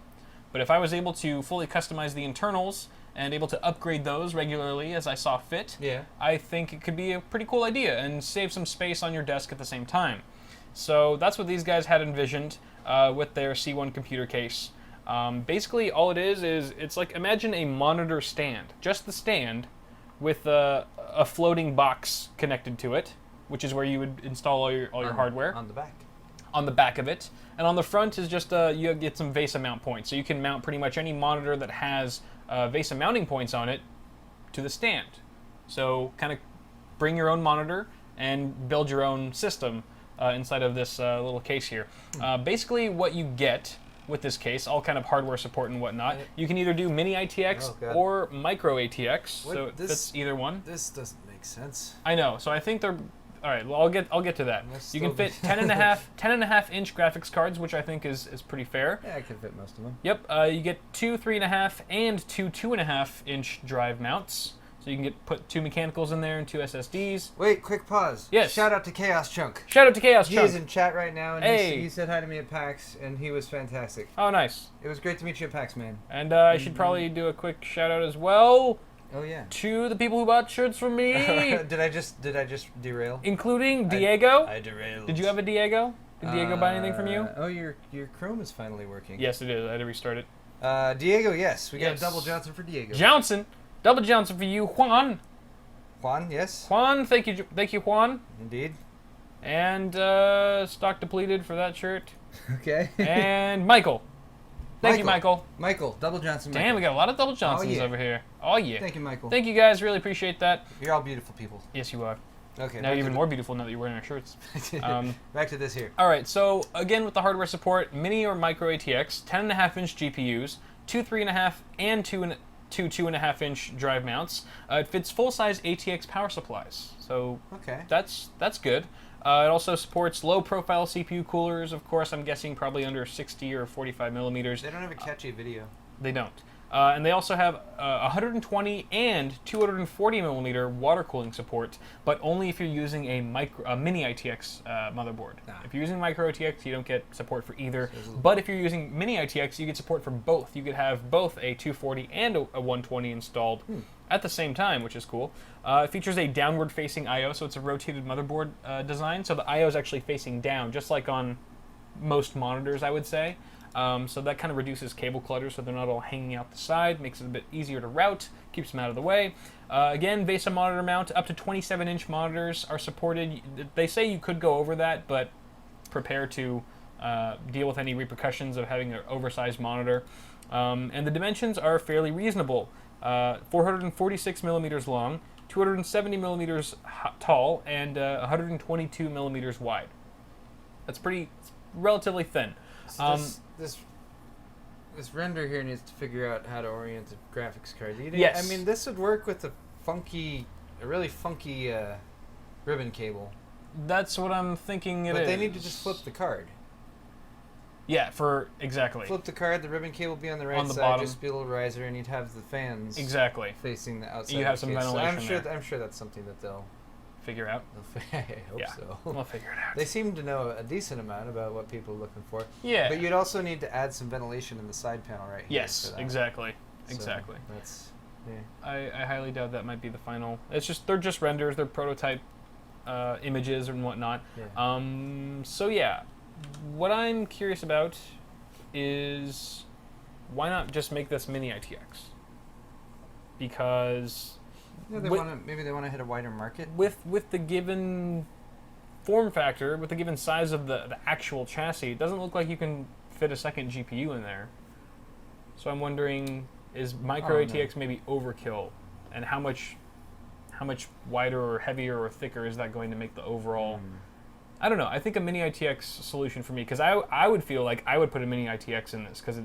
But if I was able to fully customize the internals and able to upgrade those regularly as I saw fit, Yeah. I think it could be a pretty cool idea and save some space on your desk at the same time. So that's what these guys had envisioned with their C1 computer case. Basically, all it is it's like, imagine a monitor stand, just the stand, with a floating box connected to it, which is where you would install all your hardware. On the back. on the back of it. And on the front is just you get some VESA mount points. So you can mount pretty much any monitor that has VESA mounting points on it to the stand. So kind of bring your own monitor and build your own system inside of this little case here. Basically what you get with this case, all kind of hardware support and whatnot, you can either do mini ITX or micro ATX, so it fits either one. This doesn't make sense. I know, so I think they're... All right, well, I'll get to that. You can fit 10.5 inch graphics cards, which I think is pretty fair. Yeah, I can fit most of them. Yep, you get two 3.5 and two 2.5 inch drive mounts. So you can put two mechanicals in there and two SSDs. Wait, quick pause. Yes. Shout out to Chaos Chunk. Shout out to Chaos Chunk. He is in chat right now, and he said hi to me at PAX, and he was fantastic. Oh, nice. It was great to meet you at PAX, man. And I should probably do a quick shout out as well. Oh yeah. To the people who bought shirts from me. Did I just derail? Including Diego. I derailed. Did you have a Diego? Did Diego buy anything from you? Oh, your Chrome is finally working. Yes, it is. I had to restart it. Diego, yes. We got a double Johnson for Diego. Johnson. Double Johnson for you, Juan. Juan, yes. Juan, thank you, Juan. Indeed. And stock depleted for that shirt. Okay. And Michael. Thank you, Michael. Michael, double Johnson. Damn, we got a lot of double Johnsons over here. Oh yeah. Thank you, Michael. Thank you guys. Really appreciate that. You're all beautiful people. Yes, you are. Okay. Now you're even more beautiful now that you're wearing our shirts. Back to this here. All right. So again, with the hardware support, mini or micro ATX, 10.5 inch GPUs, two 3.5 and two 2.5 inch drive mounts. It fits full size ATX power supplies. So that's good. It also supports low-profile CPU coolers. Of course, I'm guessing probably under 60 or 45 millimeters. They don't have a catchy video. They don't. And they also have 120 and 240 millimeter water cooling support, but only if you're using a mini ITX motherboard. If you're using micro ITX, you don't get support for either. But if you're using mini ITX, you get support for both. You could have both a 240 and a 120 installed at the same time, which is cool. It features a downward-facing I/O, so it's a rotated motherboard design. So the I/O is actually facing down, just like on most monitors, I would say. So that kind of reduces cable clutter, so they're not all hanging out the side, makes it a bit easier to route, keeps them out of the way. Again, VESA monitor mount, up to 27-inch monitors are supported. They say you could go over that, but prepare to deal with any repercussions of having an oversized monitor. And the dimensions are fairly reasonable. 446 millimeters long, 270 millimeters tall, and 122 millimeters wide. That's relatively thin. So this render here needs to figure out how to orient a graphics card. Yes. I mean, this would work with a really funky ribbon cable. That's what I'm thinking it is. But they need to just flip the card. Yeah, exactly. Flip the card, the ribbon cable would be on the right on the side, bottom. just be a little riser, and you'd have the fans facing the outside. You have some ventilation I'm sure that's something that they'll figure out. I hope so. We'll figure it out. They seem to know a decent amount about what people are looking for. Yeah. But you'd also need to add some ventilation in the side panel right here. Yes, exactly. So exactly. That's I highly doubt that might be the final. They're just renders, they're prototype images and whatnot. Yeah. So yeah, what I'm curious about is why not just make this mini ITX? Because maybe they want to hit a wider market with the given form factor, with the given size of the actual chassis. It doesn't look like you can fit a second GPU in there. So I'm wondering, is micro ATX maybe overkill, and how much wider or heavier or thicker is that going to make the overall? I don't know. I think a mini ITX solution for me, because I would feel like I would put a mini ITX in this, because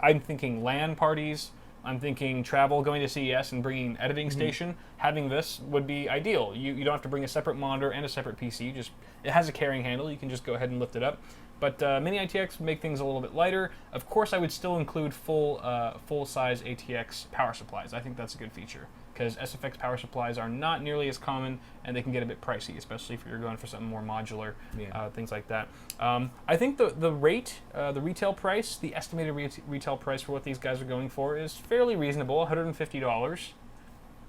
I'm thinking LAN parties, I'm thinking travel, going to CES and bringing an editing station. Having this would be ideal. You don't have to bring a separate monitor and a separate PC. It has a carrying handle. You can just go ahead and lift it up. But mini ITX would make things a little bit lighter. Of course, I would still include full-size ATX power supplies. I think that's a good feature, because SFX power supplies are not nearly as common, and they can get a bit pricey, especially if you're going for something more modular, things like that. I think the retail price, the estimated retail price for what these guys are going for is fairly reasonable, $150.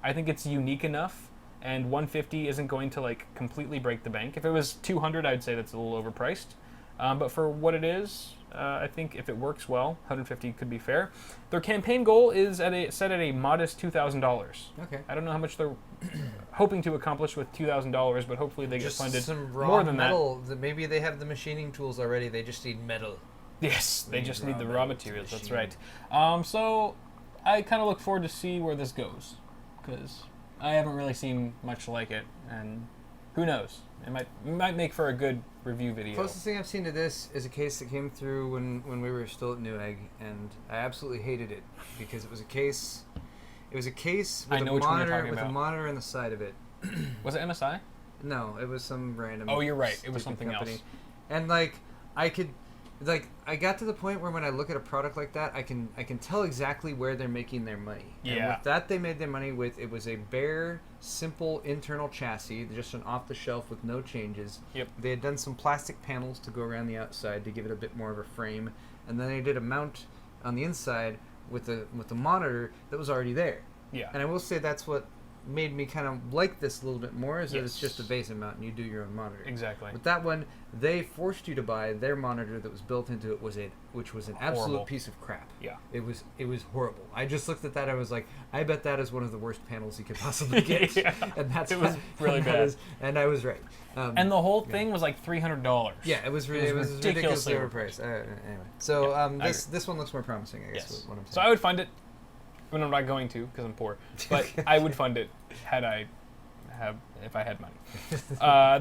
I think it's unique enough, and $150 isn't going to completely break the bank. If it was $200, I'd say that's a little overpriced. But for what it is, I think if it works well, 150 could be fair. Their campaign goal is set at a modest $2,000. Okay. I don't know how much they're hoping to accomplish with $2,000, but hopefully they Just get funded some raw more than metal. Maybe they have the machining tools already. They just need metal. that. Yes, they just need the raw materials. That's machine. right. So I kind of look forward to see where this goes, because I haven't really seen much like it, and who knows? It might make for a good review video. Closest thing I've seen to this is a case that came through when we were still at Newegg, and I absolutely hated it because it was a case. It was a case with I know which one you're talking a about. monitor on the side of it. Was it MSI? No, it was some random. Oh, you're right. It was stupid something company. else. And I got to the point where when I look at a product like that, I can tell exactly where they're making their money. And Yeah. with that, they made their money with, it was a bare, simple internal chassis, just an off the shelf with no changes. Yep. They had done some plastic panels to go around the outside to give it a bit more of a frame, and then they did a mount on the inside with the monitor that was already there. Yeah. And I will say that's what made me kind of like this a little bit more, is that it's Yes. just a base mount and you do your own monitor. Exactly. With that one, they forced you to buy their monitor that was built into it, which was an absolute Horrible. piece of crap. Yeah. It was horrible. I just looked at that. I was like, I bet that is one of the worst panels you could possibly get. Yeah. And that's It was really and that bad. and I was right. And the whole thing was like $300. yeah, it was really it was ridiculously ridiculously overpriced. Anyway, so Yeah, I this one looks more promising, I guess. Yes. What I'm saying. So I would fund it. I mean, I'm not going to because I'm poor, but I would fund it if I had money.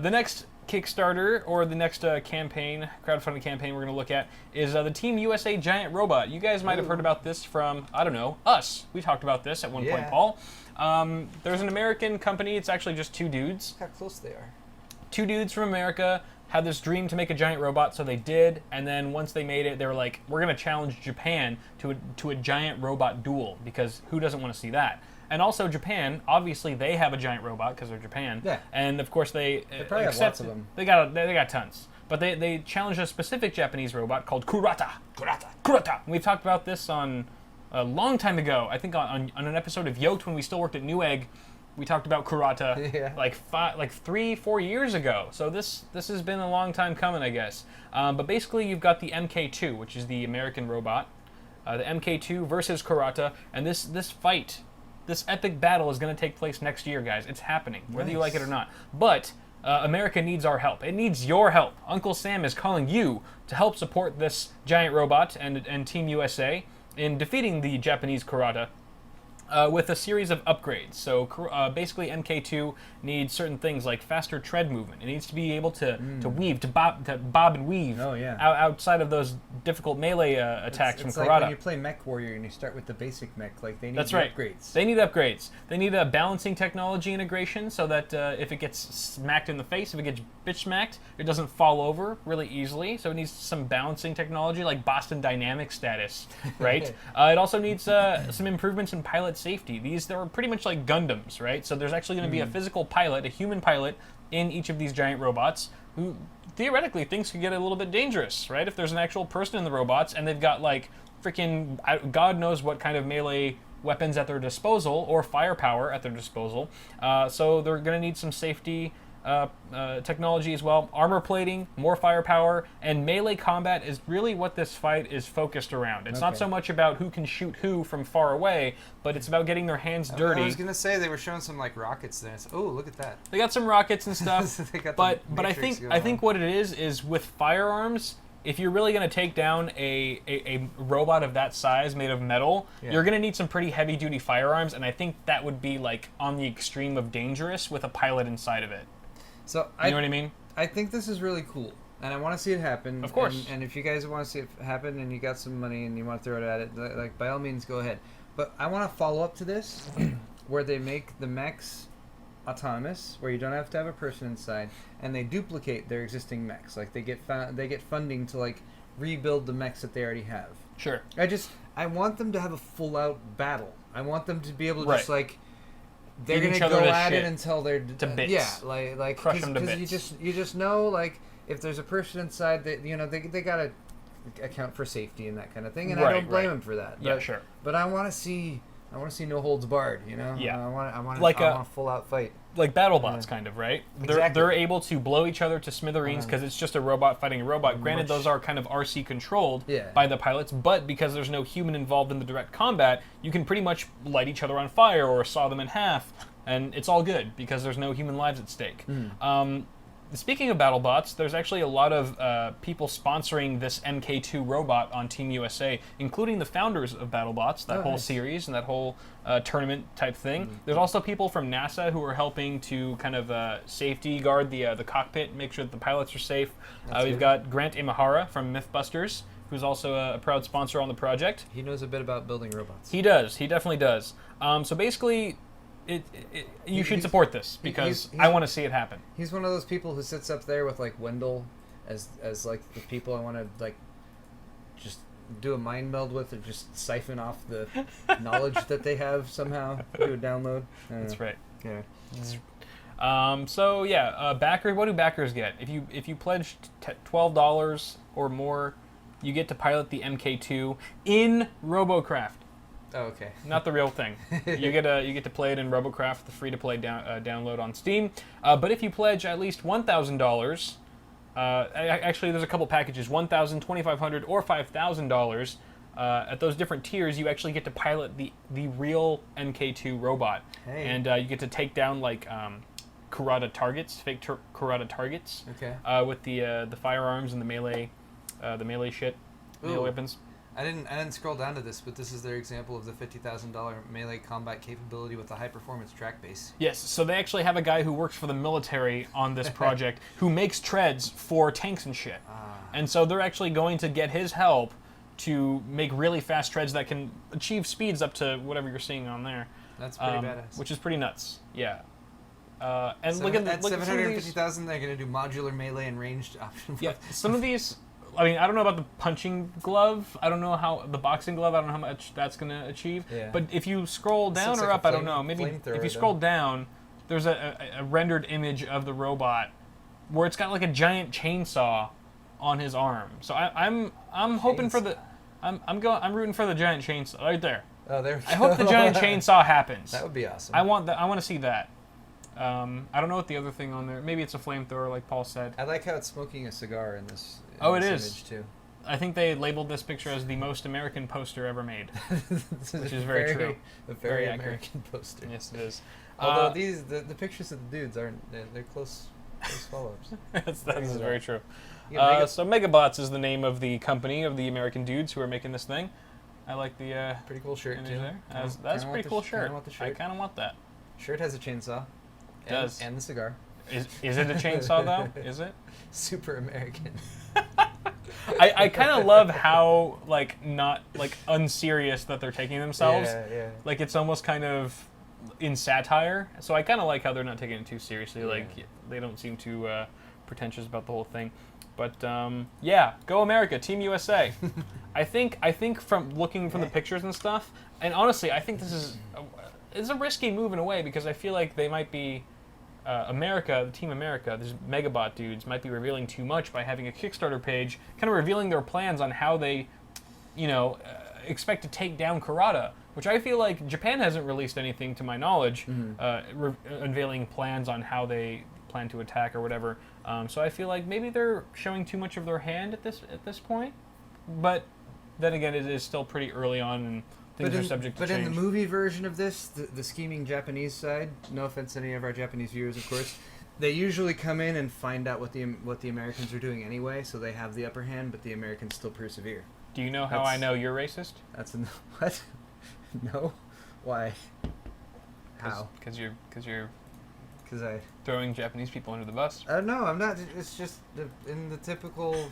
The next Kickstarter or the next crowdfunding campaign we're going to look at is the Team USA Giant Robot. You guys might have heard about this from, I don't know, us. We talked about this at one point, Yeah. Paul. There's an American company. It's actually just two dudes. Look how close they are. Two dudes from America had this dream to make a giant robot, so they did. And then once they made it, they were like, we're going to challenge Japan to a giant robot duel, because who doesn't want to see that? And also Japan, obviously they have a giant robot because they're Japan. Yeah. And of course they probably have lots of accepted- them. They got tons. But they challenged a specific Japanese robot called Kurata. Kurata. And we've talked about this on a long time ago. I think on an episode of Yoked when we still worked at Newegg, we talked about Kurata Yeah. like 3-4 years ago. So this has been a long time coming, I guess. But basically you've got the MK2, which is the American robot. The MK2 versus Kurata. And this fight, this epic battle is going to take place next year, guys. It's happening, whether you like it or not. But America needs our help. It needs your help. Uncle Sam is calling you to help support this giant robot and Team USA in defeating the Japanese Kurata with a series of upgrades. So basically MK2 needs certain things like faster tread movement. It needs to be able to weave, to bob and weave Oh, yeah. outside of those difficult melee attacks It's from like Kurata. when you play Mech Warrior and you start with the basic mech, like they need That's the right. upgrades. They need upgrades. They need a balancing technology integration so that if it gets smacked in the face, if it gets bitch smacked, it doesn't fall over really easily. So it needs some balancing technology like Boston Dynamics status, right? It also needs some improvements in pilot safety. They're pretty much like Gundams, right? So there's actually going to be a physical pilot, a human pilot, in each of these giant robots who theoretically things could get a little bit dangerous, right? If there's an actual person in the robots and they've got like freaking God knows what kind of melee weapons at their disposal or firepower at their disposal. So they're going to need some safety technology as well. Armor plating, more firepower, and melee combat is really what this fight is focused around. It's not Okay. so much about who can shoot who from far away, but it's about getting their hands dirty. I was gonna say they were showing some like rockets there. Oh, look at that. They got some rockets and stuff, They got the but I Matrix think going on. what it is with firearms. If you're really going to take down a robot of that size made of metal, Yeah. you're going to need some pretty heavy-duty firearms, and I think that would be like on the extreme of dangerous with a pilot inside of it. So You know what I mean? I think this is really cool, and I want to see it happen. Of course. And if you guys want to see it happen, and you got some money, and you want to throw it at it, like by all means, go ahead. But I want to follow up to this, where they make the mechs autonomous, where you don't have to have a person inside, and they duplicate their existing mechs. Like they get funding to like rebuild the mechs that they already have. Sure. I want them to have a full out battle. I want them to be able to Right. just like they're Beat gonna each go other to at shit. it until they're To bits. Yeah, like Crush 'em to you bits. just know like if there's a person inside that they gotta account for safety and that kind of thing, and I Right, don't blame right. them for that. Yeah, but, sure. But I want to see no holds barred. Yeah. I want Like a full out fight. like BattleBots, kind of, right? Exactly. They're able to blow each other to smithereens because it's just a robot fighting a robot. Granted, those are kind of RC controlled by the pilots, but because there's no human involved in the direct combat, you can pretty much light each other on fire or saw them in half, and it's all good because there's no human lives at stake. Speaking of BattleBots, there's actually a lot of people sponsoring this MK2 robot on Team USA, including the founders of BattleBots, that whole series and that whole tournament type thing. There's also people from NASA who are helping to kind of safety guard the cockpit, make sure that the pilots are safe. We've got Grant Imahara from Mythbusters, who's also a proud sponsor on the project. He knows a bit about building robots. He does. He definitely does. So basically, you should support this because I want to see it happen. He's one of those people who sits up there with like Wendell as like the people I want to like just do a mind meld with, or just siphon off the knowledge that they have somehow. Do a download. That's right. Yeah. So yeah, backer. What do backers get? If you pledge $12 or more, you get to pilot the MK2 in RoboCraft. Oh, okay. Not the real thing. You get to play it in RoboCraft, the free-to-play download on Steam. But if you pledge at least $1,000, actually there's a couple packages: $1,000, $2,500, or $5,000. At those different tiers, you actually get to pilot the real MK2 robot, and you get to take down like Kurata targets, fake Kurata targets. Okay. With the firearms and the melee shit, melee weapons. I didn't scroll down to this, but this is their example of the $50,000 melee combat capability with a high-performance track base. Yes, so they actually have a guy who works for the military on this project who makes treads for tanks and shit. And so they're actually going to get his help to make really fast treads that can achieve speeds up to whatever you're seeing on there. That's pretty badass. Which is pretty nuts. Yeah. And look at $750,000. They're going to do modular melee and ranged option. Yeah, some of these. I mean, I don't know about the punching glove. I don't know how the boxing glove. I don't know how much that's going to achieve. Yeah. But if you scroll down or up, I don't know. Maybe if you scroll down, there's a rendered image of the robot where it's got like a giant chainsaw on his arm. So I'm hoping for the I'm rooting for the giant chainsaw right there. Oh, there we go. I hope the giant chainsaw happens. That would be awesome. I want to see that. I don't know what the other thing on there. Maybe it's a flamethrower, like Paul said. I like how it's smoking a cigar in this. It this is. Image too. I think they labeled this picture as the most American poster ever made, which is very true. A very American poster. Yes, it is. Although the pictures of the dudes aren't, they're close follow-ups. that is very true. So Megabots is the name of the company of the American dudes who are making this thing. I like the pretty cool shirt too. There. That's a pretty cool shirt. I kind of want that. Shirt has a chainsaw. It does. And the cigar. Is it a chainsaw though? Is it? Super American. I kind of love how not unserious that they're taking themselves. Yeah. Like it's almost kind of in satire. So I kind of like how they're not taking it too seriously. Yeah. Like they don't seem too pretentious about the whole thing. But yeah, go America, Team USA. I think from looking from the pictures and stuff, and honestly, I think this is it's a risky move in a way because I feel like they might be. America, the Team America, these Megabot dudes might be revealing too much by having a Kickstarter page, kind of revealing their plans on how they, expect to take down Kurata, which I feel like Japan hasn't released anything to my knowledge, unveiling plans on how they plan to attack or whatever. So I feel like maybe they're showing too much of their hand at this point, but then again, it is still pretty early on and. Things are subject to change. But in the movie version of this, the scheming Japanese side, no offense to any of our Japanese viewers, of course, they usually come in and find out what the Americans are doing anyway, so they have the upper hand, but the Americans still persevere. Do you know how I know you're racist? That's a what? No? Why? How? Because you're I throwing Japanese people under the bus. No, I'm not. It's just in the typical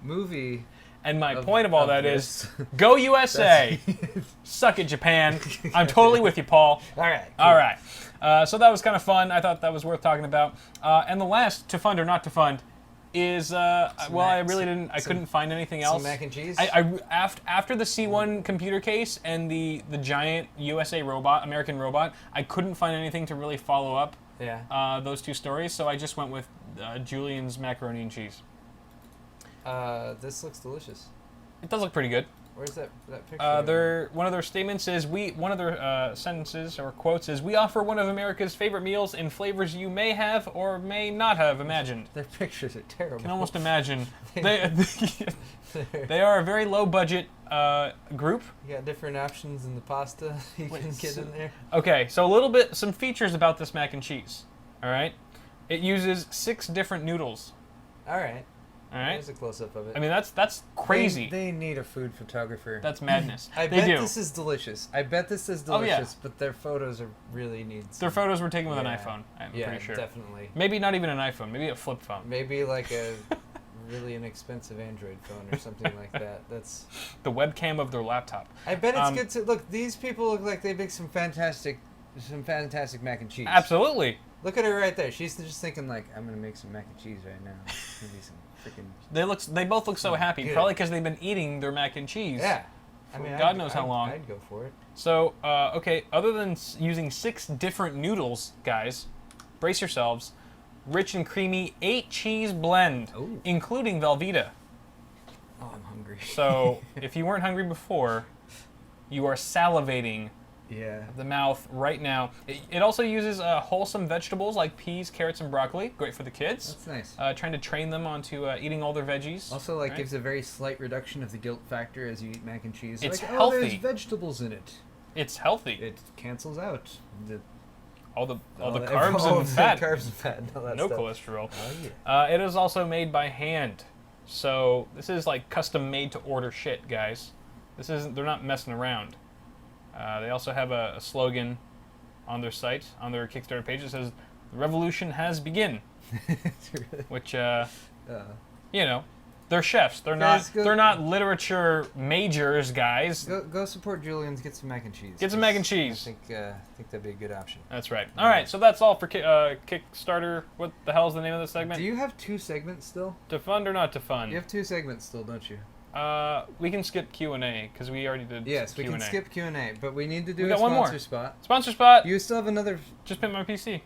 movie. And my point of all that is, go USA! Suck it, Japan. I'm totally with you, Paul. All right. Cool. All right. So that was kind of fun. I thought that was worth talking about. And the last, to fund or not to fund, is, I couldn't find anything else. Some mac and cheese? After the C1 computer case and the giant American robot, I couldn't find anything to really follow up those two stories, so I just went with Julian's macaroni and cheese. This looks delicious. It does look pretty good. Where's that picture? One of their statements is one of their sentences or quotes is, "We offer one of America's favorite meals in flavors you may have or may not have imagined." Their pictures are terrible. I can almost imagine. They are a very low budget group. You got different options in the pasta you can get in there. Okay, so some features about this mac and cheese. All right, it uses 6 different noodles. All right. All right. There's a close-up of it. I mean, that's crazy. They need a food photographer. That's madness. I They bet do. this is delicious. Oh, yeah. But their photos are really needs. Their photos were taken with an iPhone. I'm Yeah, pretty sure. definitely. Maybe not even an iPhone. Maybe a flip phone. Maybe like a really inexpensive Android phone or something like that. That's. The webcam of their laptop. I bet it's good to look. These people look like they make some fantastic mac and cheese. Absolutely. Look at her right there. She's just thinking like, I'm gonna make some mac and cheese right now. Maybe some freaking. They both look so happy, good. probably because they've been eating their mac and cheese. Yeah. I mean, God knows how long. I'd go for it. So, okay, other than using 6 different noodles, guys, brace yourselves. Rich and creamy 8-cheese blend, Ooh. including Velveeta. Oh, I'm hungry. So, if you weren't hungry before, you are salivating Yeah. the mouth right now. It also uses wholesome vegetables like peas, carrots, and broccoli. Great for the kids. That's nice. Trying to train them onto eating all their veggies. Also, like, right? gives a very slight reduction of the guilt factor as you eat mac and cheese. It's like, healthy. Oh, there's vegetables in it. It's healthy. It cancels out all the all carbs all and the fat. Carbs and fat. And all that No stuff. cholesterol. Oh yeah. It is also made by hand. So this is like custom made to order shit, guys. They're not messing around. They also have a slogan on their site, on their Kickstarter page. It says, "The revolution has begun," which, you know, they're chefs. They're Guys, not. They're not literature majors, guys. Go support Julian's. Get some mac and cheese. Get some mac and cheese. I think that'd be a good option. That's right. All right, so that's all for Kickstarter. What the hell is the name of the segment? Do you have 2 segments still? To fund or not to fund? You have 2 segments still, don't you? We can skip Q&A because we already did. Yes, we Q&A. can skip Q&A, but we need to do We a got one more. sponsor spot. Sponsor spot. You still have another. Just pimp my PC.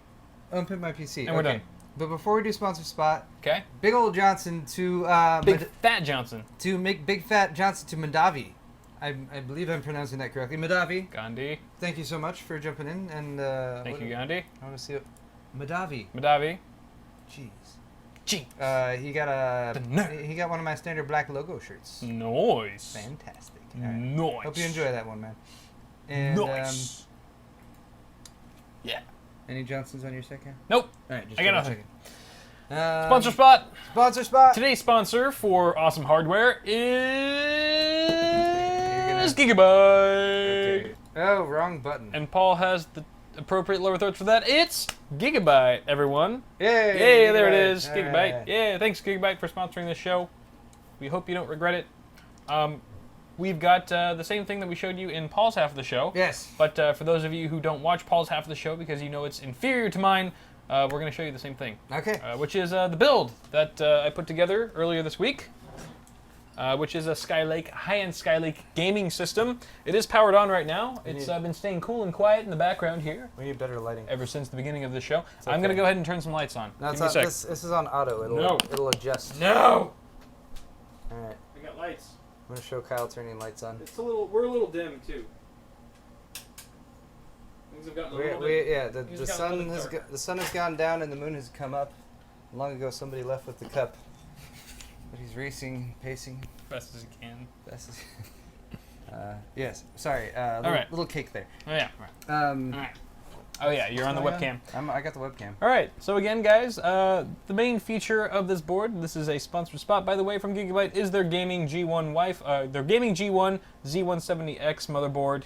Unpin my PC. And we're done. But before we do sponsor spot, Okay. Big Old Johnson to Big Fat Johnson. to make Big Fat Johnson to Madavi. I believe I'm pronouncing that correctly. Madavi, Gandhi. thank you so much for jumping in. And Thank you, Gandhi. I want to see it. Madavi. Madavi. Jeez. Gee. He got The nerd. he got one of my standard black logo shirts. Nice. Fantastic. All right. Nice. Hope you enjoy that one, man. And Nice. Yeah. any Johnsons on your second? Nope. All right, just I got double nothing. checking. Sponsor spot. Sponsor spot. Today's sponsor for awesome hardware is Gigabyte. Okay. Oh, wrong button. And Paul has the appropriate lower thirds for that. It's Gigabyte, everyone. Yay! Yay, there it is. All Gigabyte. right. Yeah, thanks, Gigabyte, for sponsoring this show. We hope you don't regret it. We've got the same thing that we showed you in Paul's half of the show. Yes. But for those of you who don't watch Paul's half of the show because you know it's inferior to mine, we're going to show you the same thing. Okay. Which is the build that I put together earlier this week. Which is a Skylake, high-end Skylake gaming system. It is powered on right now. It's been staying cool and quiet in the background here We need better lighting. ever since the beginning of the show. It's I'm going to okay. go ahead and turn some lights on. No, Give me a sec. this is on auto. It'll adjust. No! All right. We got lights. I'm gonna show Kyle turning lights on. We're a little dim too. Things have gotten a little bit. Yeah, Things the got a sun little has dark. the sun has gone down and the moon has come up. Long ago, somebody left with the cup, but he's racing, pacing. Best as you can. That's yes. Sorry. right. Little cake there. Oh yeah. Right. All right. Oh yeah, you're on the webcam. I got the webcam. All right. So again, guys, the main feature of this board, this is a sponsored spot, by the way, from Gigabyte, is their gaming G1 their gaming G1 Z170X motherboard.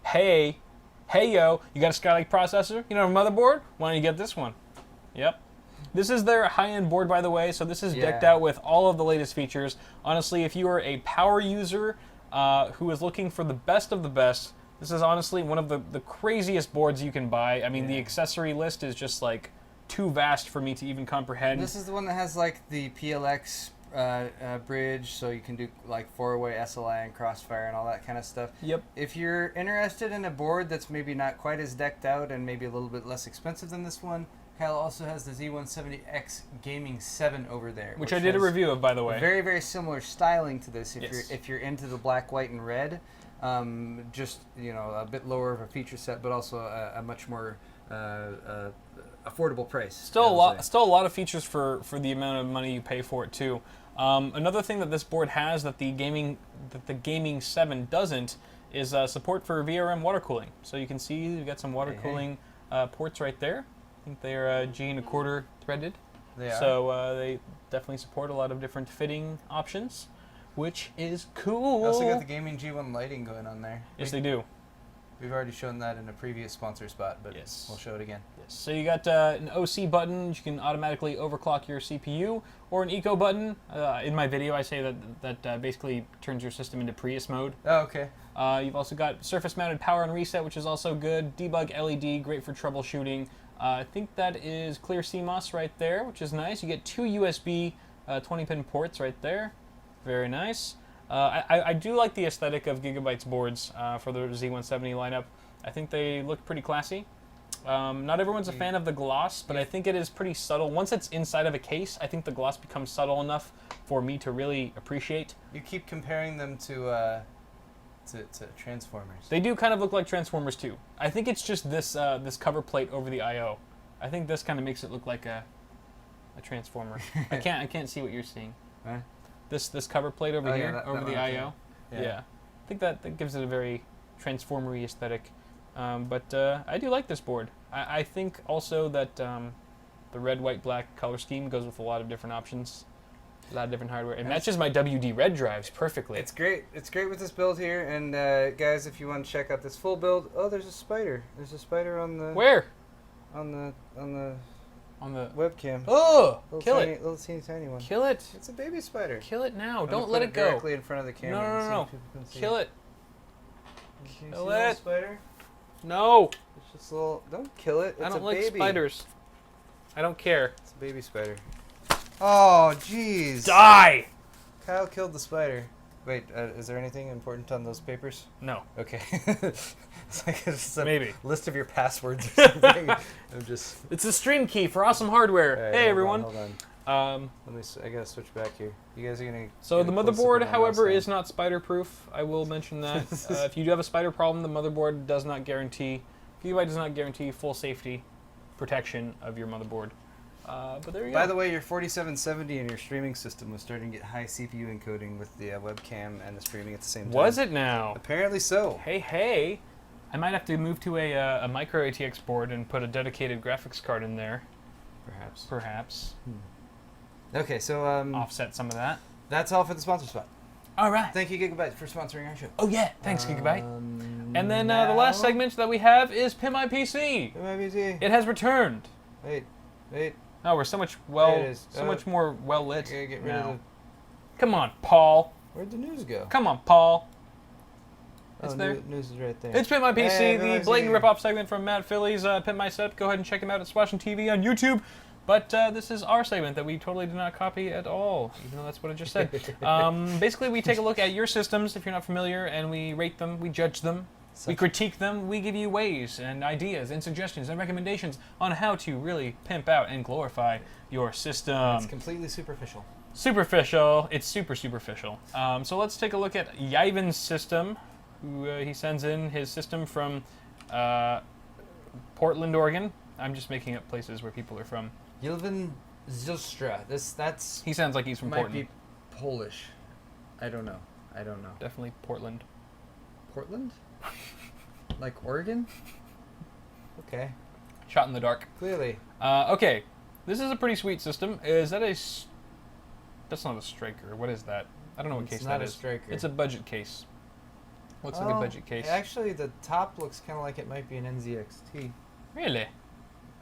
Hey yo, you got a Skylake processor? You know a motherboard? Why don't you get this one? Yep. This is their high-end board, by the way, so this is decked Yeah. out with all of the latest features. Honestly, if you are a power user who is looking for the best of the best, this is honestly one of the craziest boards you can buy. I mean, the accessory list is just like too vast for me to even comprehend. This is the one that has like the PLX bridge, so you can do like 4-way SLI and Crossfire and all that kind of stuff. Yep. If you're interested in a board that's maybe not quite as decked out and maybe a little bit less expensive than this one, Kyle also has the Z170X Gaming 7 over there, which I did a has review of, by the way. very, very similar styling to this. Yes. If you're into the black, white, and red, just a bit lower of a feature set, but also a much more affordable price. Still a lot of features for the amount of money you pay for it too. Another thing that this board has that the Gaming 7 doesn't is support for VRM water cooling. So you can see you've got some water cooling ports right there. I think they're G1/4 threaded. They are. So they definitely support a lot of different fitting options, which is cool. They also got the Gaming G1 lighting going on there. Yes, they do. We've already shown that in a previous sponsor spot, but Yes. we'll show it again. Yes. So you got an OC button. You can automatically overclock your CPU, or an Eco button. In my video, I say that basically turns your system into Prius mode. Oh, okay. You've also got surface-mounted power and reset, which is also good. Debug LED, great for troubleshooting. I think that is clear CMOS right there, which is nice. You get 2 USB 20-pin ports right there. Very nice. I do like the aesthetic of Gigabyte's boards for the Z170 lineup. I think they look pretty classy. Not everyone's a fan of the gloss, but I think it is pretty subtle. Once it's inside of a case, I think the gloss becomes subtle enough for me to really appreciate. You keep comparing them to Transformers. They do kind of look like Transformers too. I think it's just this this cover plate over the IO. I think this kind of makes it look like a Transformer. I can't see what you're seeing. Huh? This cover plate over here, over the IO. Yeah. Yeah. I think that gives it a very Transformer-y aesthetic. But I do like this board. I think also that the red, white, black color scheme goes with a lot of different options, a lot of different hardware. It matches my WD red drives perfectly. It's great. It's great with this build here. And guys, if you want to check out this full build, oh, there's a spider. There's a spider on the Where? on the On the webcam. Oh, Little kill tiny, it! Little tiny one. Kill it! It's a baby spider. Kill it now! I'm Don't gonna let put it go. directly in front of the camera. No, no, and no, see no. if people can see Kill it! Can you Kill see the little it. spider? No! It's just a little. Don't kill it. It's I don't a like baby. spiders. I don't care. It's a baby spider. Oh, jeez. Die! Kyle killed the spider. Wait, is there anything important on those papers? No. Okay. It's like it's a Maybe. list of your passwords or something. I'm just. It's a stream key for awesome hardware. Alright, Hey hold everyone. On, hold on. Let me. I gotta switch back here. You guys are gonna. So get the a close-up motherboard, of my however, mouse is not spider-proof. I will mention that. If you do have a spider problem, the motherboard does not guarantee. Gigabyte does not guarantee full safety protection of your motherboard. But there you go. By the way, your 4770 and your streaming system was starting to get high CPU encoding with the webcam and the streaming at the same time. Was it now? Apparently so. Hey. I might have to move to a micro ATX board and put a dedicated graphics card in there. Perhaps. Okay, so Offset some of that. that's all for the sponsor spot. All right. Thank you, Gigabyte, for sponsoring our show. Oh yeah, thanks Gigabyte. And then the now- last segment that we have is PIMP PC. MIBC. It has returned. Wait. Oh, we're so much There it is. much more well lit. Gotta get rid now. of Come on, Paul. Where'd the news go? Come on, Paul. Oh, It's there. News is right there. It's Pimp My PC, Hey, the PIMP blatant PC. ripoff segment from Matt Philly's Pimp My Set. Go ahead and check him out at Splashing TV on YouTube. But this is our segment that we totally did not copy at all, even though that's what I just said. Basically, we take a look at your systems, if you're not familiar, and we rate them, we judge them, we critique them, we give you ways and ideas and suggestions and recommendations on how to really pimp out and glorify your system. It's completely superficial. Superficial. It's super superficial. So let's take a look at Yvan's system. Who he sends in his system from Portland, Oregon. I'm just making up places where people are from. Ylvin Zylstra. That's He sounds like he's from might Portland. be Polish. I don't know. Definitely Portland. Portland? Like Oregon? Okay. Shot in the dark. Clearly. Okay, this is a pretty sweet system. Is that that's not a striker. What is that? I don't know what It's case not that a is. striker. It's a budget case. Looks like a budget case. Actually, the top looks kind of like it might be an NZXT. Really?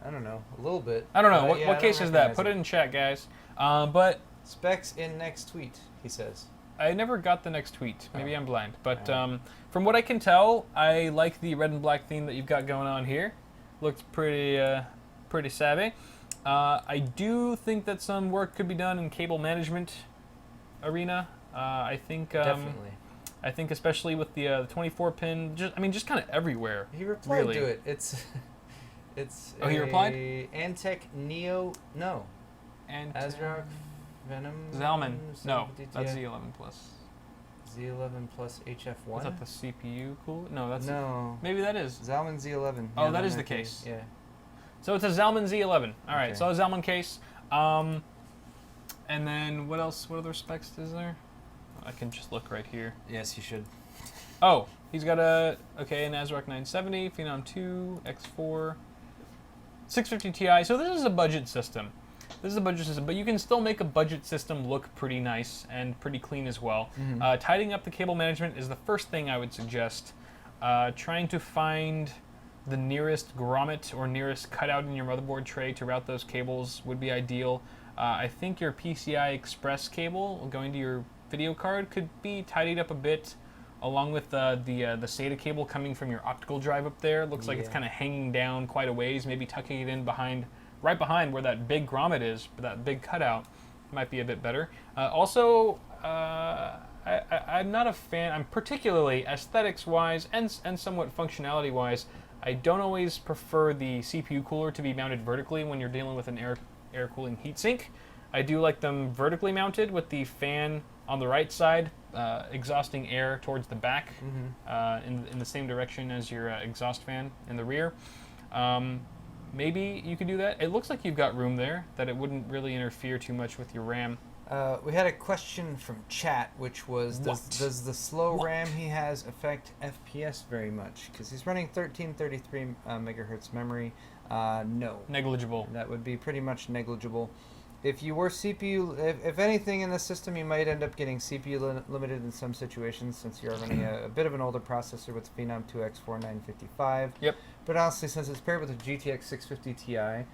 I don't know. A little bit. I don't know. But yeah, I What don't case is that? recognize Put it in chat, guys. But Specs in next tweet, he says. I never got the next tweet. Maybe Oh. I'm blind. But Oh. from what I can tell, I like the red and black theme that you've got going on here. Looks pretty savvy. I do think that some work could be done in cable management arena. I think Definitely. I think especially with the 24 pin. Just kind of everywhere. He replied really. to it. It's It's Oh, he replied? Antec Neo. No. And ASRock Venom. Zalman. No, 750 that's Ti. Z11 plus. Z11 plus HF1. Is that the CPU cool? No, that's No. maybe that is. Zalman Z11. Oh, Yeah, that I'm is the not kidding. case. Yeah. So it's a Zalman Z11. All right, Okay. so a Zalman case. And then what else? What other specs is there? I can just look right here. Yes, you should. Oh, he's got an ASRock 970, Phenom 2, X4, 650 Ti. So this is a budget system. This is a budget system, but you can still make a budget system look pretty nice and pretty clean as well. Tidying up the cable management is the first thing I would suggest. Trying to find the nearest grommet or nearest cutout in your motherboard tray to route those cables would be ideal. I think your PCI Express cable going to your video card could be tidied up a bit, along with the SATA cable coming from your optical drive up there. Looks like it's kind of hanging down quite a ways, maybe tucking it in right behind where that big grommet is, that big cutout might be a bit better. Also, I'm not a fan, I'm particularly aesthetics-wise and somewhat functionality-wise, I don't always prefer the CPU cooler to be mounted vertically when you're dealing with an air cooling heatsink. I do like them vertically mounted with the fan on the right side, exhausting air towards the back in the same direction as your exhaust fan in the rear. Maybe you could do that. It looks like you've got room there, that it wouldn't really interfere too much with your RAM. We had a question from chat, which was, does the slow RAM he has affect FPS very much? Because he's running 1333 megahertz memory. No. Negligible. That would be pretty much negligible. If you were CPU, if anything in the system, you might end up getting CPU limited in some situations, since you're running a bit of an older processor with Phenom 2X4 955. Yep. But honestly, since it's paired with a GTX 650 Ti,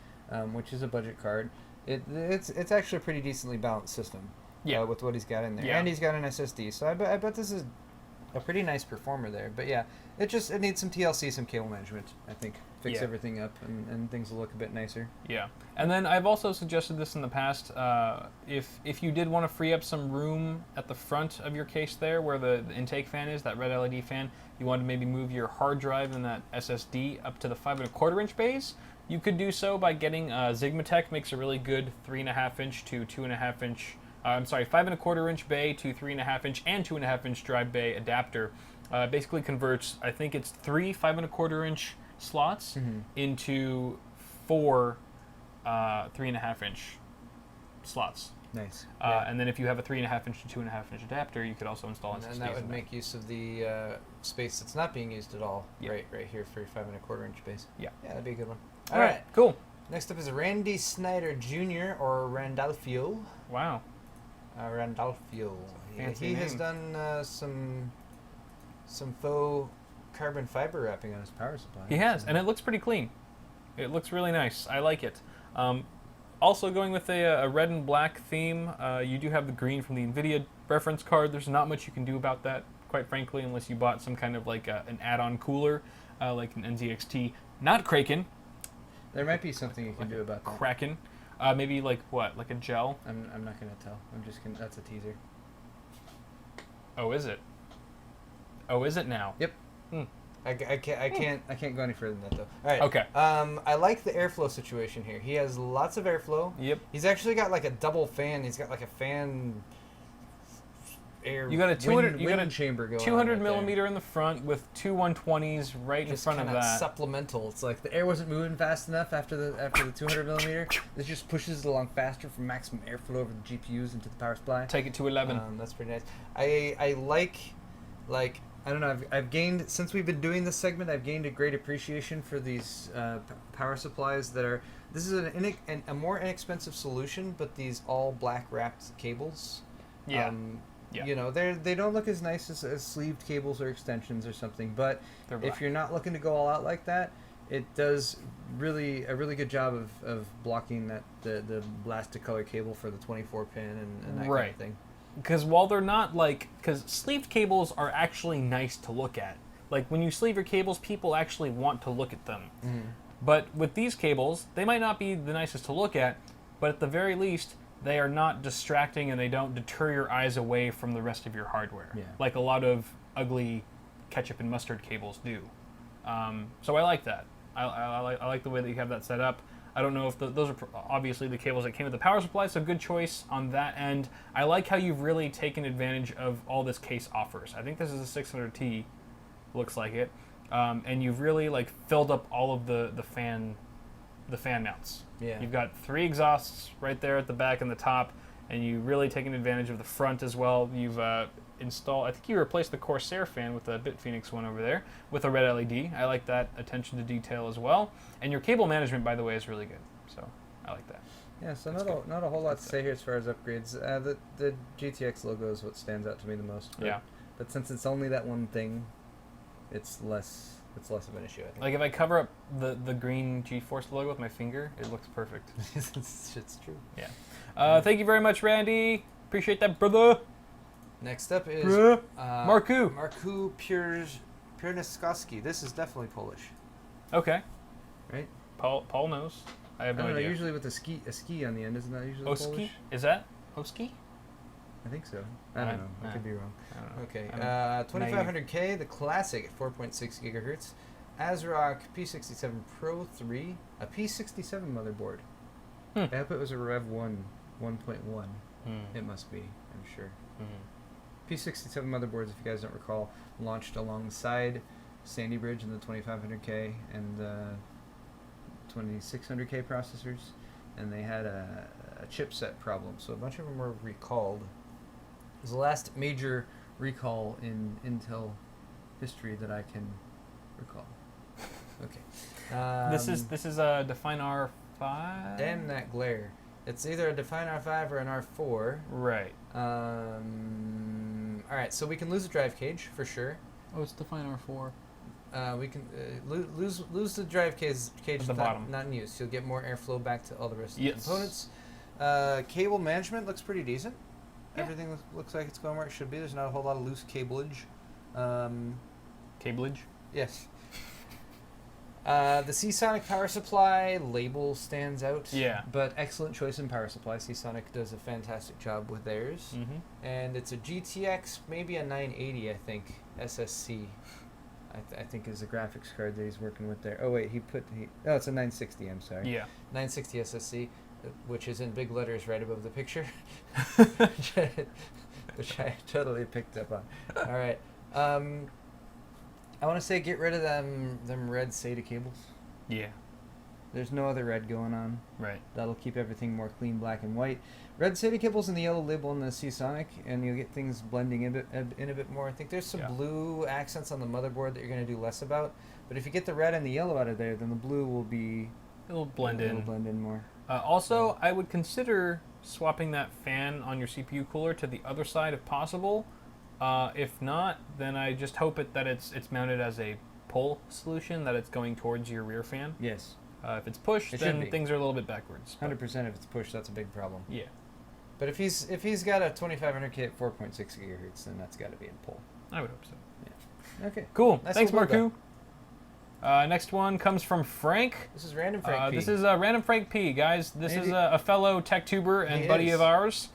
which is a budget card, it's actually a pretty decently balanced system. Yeah. With what he's got in there, Yeah. and he's got an SSD, so I bet this is a pretty nice performer there. But yeah, it needs some TLC, some cable management. I think fix everything up, and things will look a bit nicer. Yeah, and then I've also suggested this in the past. If you did want to free up some room at the front of your case there, where the intake fan is, that red LED fan, you want to maybe move your hard drive and that SSD up to the 5 1/4 inch bays. You could do so by getting Xigmatech makes a really good 3.5 inch to 2.5 inch. 5 1/4 inch bay to 3.5 inch and 2.5 inch drive bay adapter. Basically converts, I think it's 3 5 1/4 inch slots into 4 3.5 inch slots. Nice. And then if you have a 3.5 inch to 2.5 inch adapter, you could also install SSDs. And that would make use of the space that's not being used at all. Yeah. Right here for 5 1/4 inch base. Yeah. Yeah, that'd be a good one. All right, cool. Next up is Randy Snyder Jr. or Randolfio. Wow. Randolfio. Fancy He has name. done some faux carbon fiber wrapping on his power supply. He has, and it looks pretty clean. It looks really nice. I like it. Also going with a red and black theme, you do have the green from the Nvidia reference card. There's not much you can do about that, quite frankly, unless you bought some kind of like an add-on cooler, like an NZXT, not Kraken. There might be something you can do about that. Kraken. Maybe like what? Like a gel? I'm not gonna tell. I'm just gonna. That's a teaser. Oh, is it? Oh, is it now? Yep. I can't go any further than that though. All right. Okay. I like the airflow situation here. He has lots of airflow. Yep. He's actually got like a double fan. He's got like a fan air. You got a 200. wind You got a chamber going. 200 on right millimeter in the front with two 120s right in Just front of kinda that. supplemental. It's like the air wasn't moving fast enough after the 200 millimeter. This just pushes it along faster for maximum airflow over the GPUs into the power supply. Take it to 11. That's pretty nice. I like I don't know. I've gained since we've been doing this segment. I've gained a great appreciation for these power supplies that are. This is a more inexpensive solution, but these all black wrapped cables. Yeah. Yeah. You know, they don't look as nice as sleeved cables or extensions or something. But They're black. if you're not looking to go all out like that, it does a really good job of blocking that the blasted color cable for the 24 pin and that kind of thing. Because while they're not because sleeved cables are actually nice to look at. Like when you sleeve your cables, people actually want to look at them. Mm-hmm. But with these cables, they might not be the nicest to look at, but at the very least, they are not distracting and they don't deter your eyes away from the rest of your hardware. Yeah. Like a lot of ugly ketchup and mustard cables do. So I like that. I like the way that you have that set up. I don't know if those are obviously the cables that came with the power supply, so good choice on that end. I like how you've really taken advantage of all this case offers. I think this is a 600T, looks like it, and you've really like filled up all of the fan mounts. Yeah. You've got 3 exhausts right there at the back and the top, and you really taken advantage of the front as well. You've installed, I think you replaced the Corsair fan with the Bitphoenix one over there with a red LED. I like that attention to detail as well. And your cable management, by the way, is really good. So I like that. Yeah, so not a whole lot to say here as far as upgrades. The GTX logo is what stands out to me the most. But, Yeah. But since it's only that one thing, it's less of an issue, I think. Like if I cover up the green GeForce logo with my finger, it looks perfect. It's true. Yeah. Thank you very much, Randy. Appreciate that, brother. Next up is Marku. Marku Pierniskowski. This is definitely Polish, Okay. right? Paul knows. I have I no don't know. idea. Usually with a ski on the end, isn't that usually Oski? Polish? Is that Oski? I think so. I don't know. I could be wrong. I don't know. Okay. I'm 2500K, the classic at 4.6 gigahertz, ASRock P67 Pro 3, a P67 motherboard. I hope it was a Rev 1 1.1. It must be. I'm sure. P67 motherboards, if you guys don't recall, launched alongside Sandy Bridge in the 2500K and the 2600K processors, and they had a chipset problem, so a bunch of them were recalled. It was the last major recall in Intel history that I can recall. Okay. This is a Define R5. Damn that glare! It's either a Define R5 or an R4. Right. All right, so we can lose the drive cage for sure. Oh, it's Define R4. We can lose the drive cage At the bottom. not in use. You'll get more airflow back to all the rest of Yes. the components. Cable management looks pretty decent. Yeah. Everything looks like it's going where it should be. There's not a whole lot of loose cablage. Cablage. Yes. The Seasonic power supply label stands out. Yeah. But excellent choice in power supply. Seasonic does a fantastic job with theirs. And it's a GTX, maybe a 980, I think, SSC. I think is the graphics card that he's working with there. Oh wait, oh, it's a 960. I'm sorry. Yeah. 960 SSC, which is in big letters right above the picture, which I totally picked up on. All right. I want to say get rid of them red SATA cables. Yeah. There's no other red going on. Right. That'll keep everything more clean, black and white. Red SATA cables and the yellow label on the Seasonic, and you'll get things blending in a bit more. I think there's some blue accents on the motherboard that you're going to do less about. But if you get the red and the yellow out of there, then the blue will be... It'll blend in. It'll blend in more. Also, I would consider swapping that fan on your CPU cooler to the other side if possible. If not, then I just hope that it's mounted as a pull solution, that it's going towards your rear fan. Yes. If it's pushed, then things are a little bit backwards. 100% if it's pushed, that's a big problem. Yeah. But if he's got a 2500K at 4.6 gigahertz, then that's got to be in pull. I would hope so. Yeah. Okay. Cool. Nice Thanks, little Marku. Next one comes from Frank. This is Random Frank P. This is Random Frank P, guys. This is a fellow tech tuber and buddy of ours.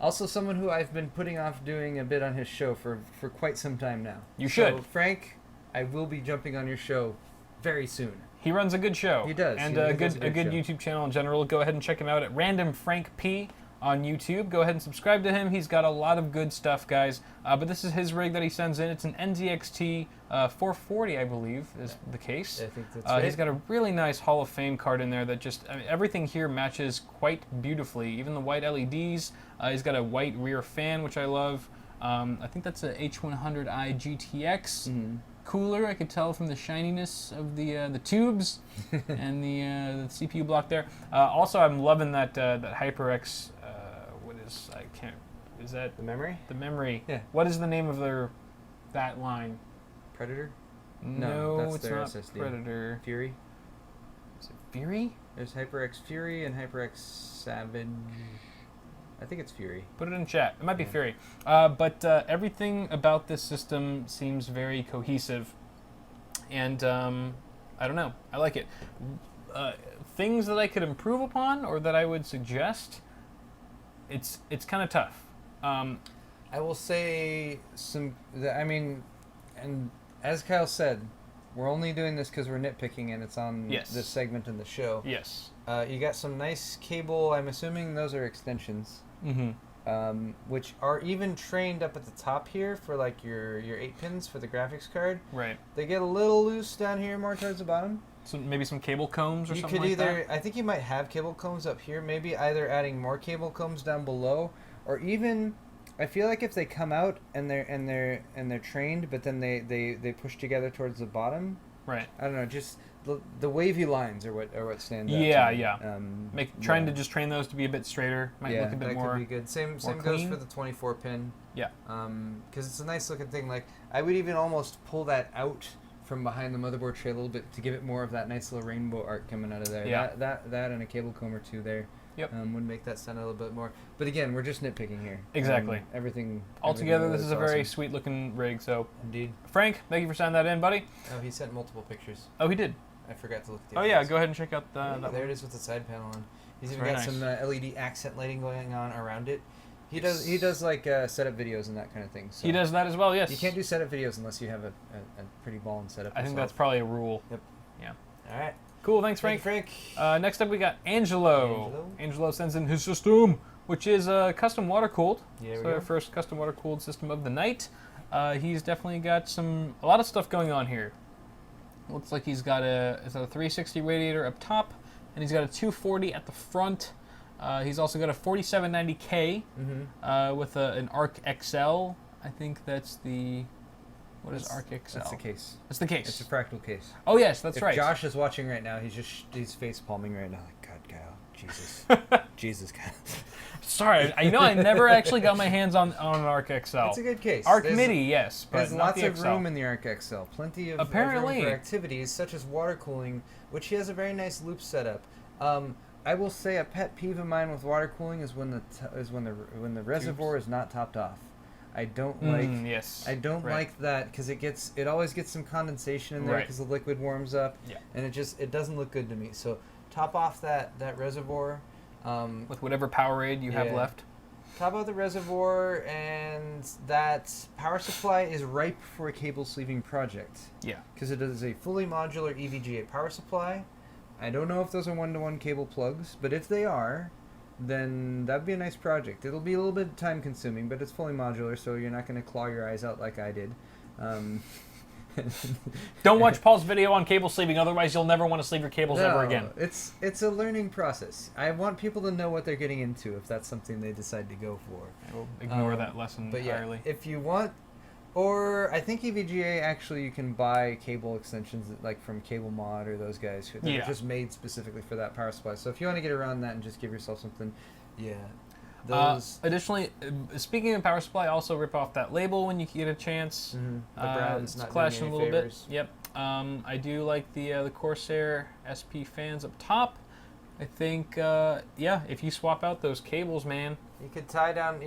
Also someone who I've been putting off doing a bit on his show for quite some time now. You should. So, Frank, I will be jumping on your show very soon. He runs a good show. He does. And He a does good YouTube channel in general. Go ahead and check him out at Random Frank P on YouTube. Go ahead and subscribe to him. He's got a lot of good stuff, guys. But this is his rig that he sends in. It's an NZXT 440, I believe, is the case. I think that's right. He's got a really nice Hall of Fame card in there that just, everything here matches quite beautifully. Even the white LEDs. He's got a white rear fan, which I love. I think that's a H100i GTX. Cooler, I could tell from the shininess of the tubes and the CPU block there. Also, I'm loving that HyperX. What is is that The memory? the memory? Yeah. What is the name of that line? Predator? No, that's it's their not SSD. Predator. Fury? Is it Fury? There's HyperX Fury and HyperX Savage. I think it's Fury. Put it in chat. It might be Fury. But everything about this system seems very cohesive. And I don't know. I like it. Things that I could improve upon or that I would suggest, it's kind of tough. I will say and as Kyle said, we're only doing this because we're nitpicking and it's on Yes. this segment in the show. Yes. You got some nice cable. I'm assuming those are extensions, which are even trained up at the top here for like your 8 pins for the graphics card. Right. They get a little loose down here, more towards the bottom. So maybe some cable combs or You something could like either, that? I think you might have cable combs up here, maybe either adding more cable combs down below, or even, I feel like if they come out and they're trained, but then they push together towards the bottom. Right. I don't know, just the wavy lines are what stand out. Yeah, to me. yeah. Trying to just train those to be a bit straighter might look a bit that more. could be good. Same goes clean. for the 24 pin. Yeah. Because it's a nice looking thing. Like I would even almost pull that out from behind the motherboard tray a little bit to give it more of that nice little rainbow arc coming out of there. Yeah. That and a cable comb or two there. Yep. Would make that stand a little bit more. But again, we're just nitpicking here. Exactly. Everything. Altogether, this is a very awesome. sweet looking rig. So, Indeed. Frank, thank you for sending that in, buddy. Oh, he sent multiple pictures. Oh, he did. I forgot to look at the Oh other yeah, ones. go ahead and check out that There one. it is with the side panel on. He's That's even very got nice. some LED accent lighting going on around it. He does like setup videos and that kind of thing. So He does that as well. Yes. You can't do setup videos unless you have a pretty ballin' setup. I think yourself. that's probably a rule. Yep. Yeah. All right. Cool. Thanks, Thank Frank. you, Frank. Next up, we got Angelo. Angelo sends in his system, which is custom water cooled. Yeah, So our first custom water cooled system of the night. He's definitely got a lot of stuff going on here. Looks like he's got a 360 radiator up top, and he's got a 240 at the front. He's also got a 4790K with an Arc XL. I think that's the. What is Arc XL? That's the case. That's the case. It's a fractal case. Oh yes, that's if right. Josh is watching right now, he's face palming right now. Like, God, Kyle, Jesus, Jesus, Kyle. Sorry, I never actually got my hands on an Arc XL. It's a good case. Arc There's- MIDI, yes, but There's not lots the of XL. room in the Arc XL. Plenty of Apparently. room for activities such as water cooling, which he has a very nice loop setup. I will say a pet peeve of mine with water cooling is when the reservoir is not topped off. I don't like. Yes. I don't like that because it always gets some condensation in there Right. because the liquid warms up. Yeah. And it doesn't look good to me. So top off that reservoir. With whatever Powerade you have Yeah. left. Top out the reservoir, and that power supply is ripe for a cable sleeving project. Yeah. Because it is a fully modular EVGA power supply. I don't know if those are one-to-one cable plugs, but if they are, then that'd be a nice project. It'll be a little bit time consuming, but it's fully modular, so you're not going to claw your eyes out like I did. Don't watch Paul's video on cable sleeving, otherwise you'll never want to sleeve your cables ever again. It's a learning process. I want people to know what they're getting into if that's something they decide to go for. I will ignore that lesson But yeah, entirely. if you want, or I think EVGA actually you can buy cable extensions like from Cable Mod or those guys who are just made specifically for that power supply. So if you want to get around that and just give yourself something, those Additionally, speaking of power supply, also rip off that label when you get a chance. the brown's It's not clashing doing a any little favors. bit. Yep. I do like the Corsair SP fans up top. I think if you swap out those cables, man. You could tie down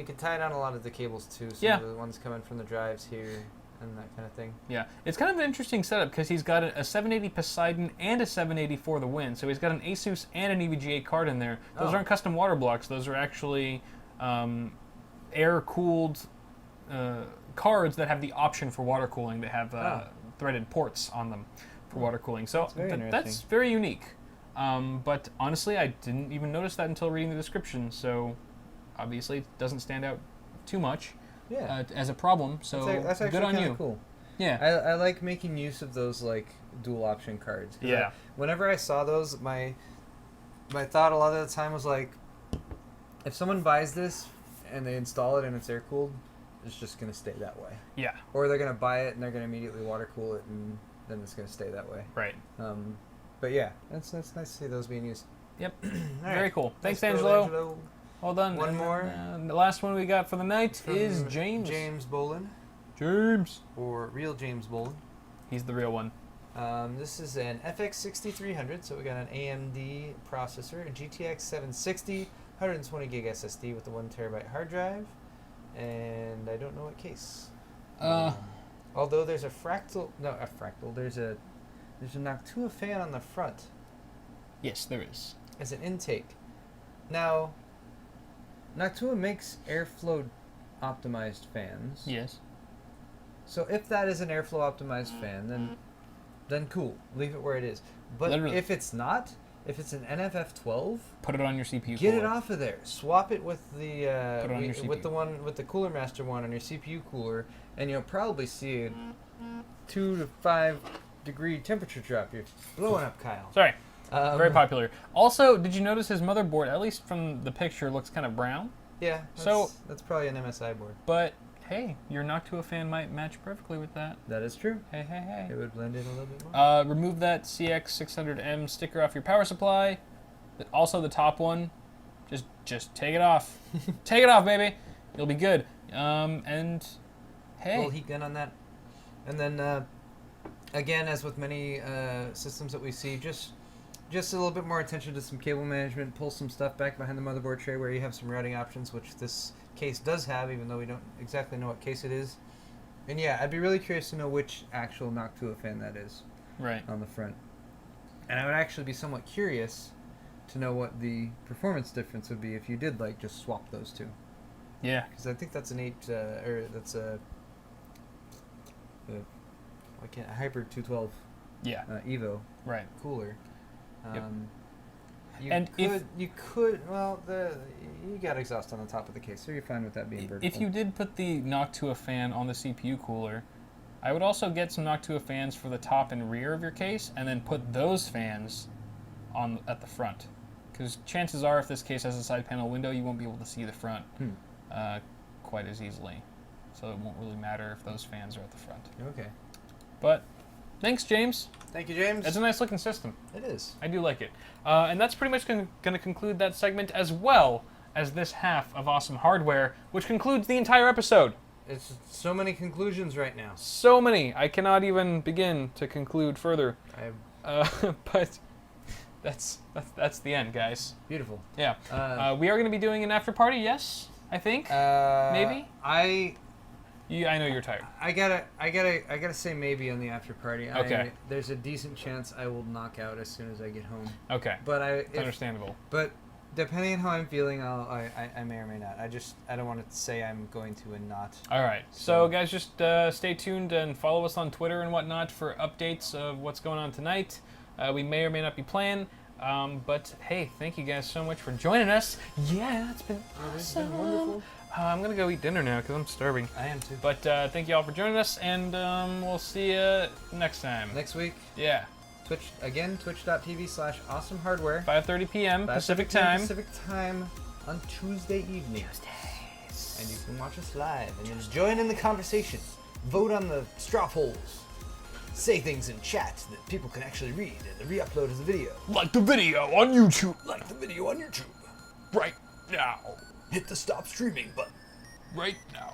a lot of the cables too. Some Yeah. of the ones coming from the drives here and that kind of thing. Yeah, it's kind of an interesting setup because he's got a 780 Poseidon and a 780 for the win. So he's got an Asus and an EVGA card in there. Those aren't custom water blocks. Those are actually air-cooled cards that have the option for water cooling. They have threaded ports on them for water cooling. So That's very that's interesting. very unique. But honestly, I didn't even notice that until reading the description. So obviously, it doesn't stand out too much Yeah. as a problem. So that's actually good on kinda you. cool. Yeah. I like making use of those like dual option cards. 'Cause Yeah. whenever I saw those, my thought a lot of the time was like, if someone buys this and they install it and it's air cooled, it's just gonna stay that way. Yeah. Or they're gonna buy it and they're gonna immediately water cool it and then it's gonna stay that way. Right. But yeah, that's nice to see those being used. Yep. All Very right. cool. Thanks, Let's go, Angelo. Well done. One And more. the last one we got for the night is From James. James Bolin, James. or real James Bolin. He's the real one. This is an FX 6300, so we got an AMD processor, a GTX 760, 120 gig SSD with a 1 terabyte hard drive, and I don't know what case. Although there's a there's a Noctua fan on the front Yes, there is. as an intake. Now, Noctua makes airflow optimized fans. Yes. So if that is an airflow optimized fan, then then cool. Leave it where it is. But Literally. if it's not, if it's an NFF12, Put it on your CPU. get cooler. it off of there. Swap it with the Put it on your with CPU. the one with the Cooler Master one on your CPU cooler, and you'll probably see a 2 to 5 degree temperature drop. You're blowing up, Kyle. Sorry. Very Um, popular. Also, did you notice his motherboard, at least from the picture, looks kind of brown? Yeah. So- that's probably an MSI board. But hey, your Noctua fan might match perfectly with that. That is true. Hey, hey, hey. It would blend in a little bit more. Remove that CX600M sticker off your power supply. Also the top one. Just take it off. Take it off, baby. You'll be good. And hey. Little heat gun on that. And then, again, as with many systems that we see, just a little bit more attention to some cable management. Pull some stuff back behind the motherboard tray where you have some routing options, which this case does have, even though we don't exactly know what case it is. And yeah, I'd be really curious to know which actual Noctua fan that is Right. on the front. And I would actually be somewhat curious to know what the performance difference would be if you did like just swap those two. Yeah. Because I think that's an 8, or that's a hybrid 212 Yeah. Evo Right. cooler. Yep. You And if- you got exhaust on the top of the case, so you're fine with that being vertical. If you did put the Noctua fan on the CPU cooler, I would also get some Noctua fans for the top and rear of your case, and then put those fans on at the front. Because chances are, if this case has a side panel window, you won't be able to see the front quite as easily. So it won't really matter if those fans are at the front. Okay. But thanks, James. Thank you, James. It's a nice looking system. It is. I do like it. And that's pretty much going to conclude that segment, as well as this half of Awesome Hardware, which concludes the entire episode. It's so many conclusions right now. So many. I cannot even begin to conclude further. But that's the end, guys. Beautiful. Yeah. We are going to be doing an after party, yes? I think? Maybe? I I know you're tired. I gotta say maybe on the after party. Okay. There's a decent chance I will knock out as soon as I get home. Okay. But It's understandable. But depending on how I'm feeling, I may or may not. I don't want to say I'm going to and not. All right. So guys, just stay tuned and follow us on Twitter and whatnot for updates of what's going on tonight. We may or may not be playing. But hey, thank you guys so much for joining us. Yeah, it's been awesome. It's been wonderful. I'm going to go eat dinner now because I'm starving. I am too. But thank you all for joining us, and we'll see you next time. Next week, Yeah. twitch.tv/awesomehardware. 5:30 p.m. Pacific time. Pacific time on Tuesday evening. Tuesdays. And you can watch us live and just join in the conversation. Vote on the straw polls. Say things in chat that people can actually read and the re-upload of the video. Like the video on YouTube Like the video on YouTube. right now. Hit the stop streaming button. Right now.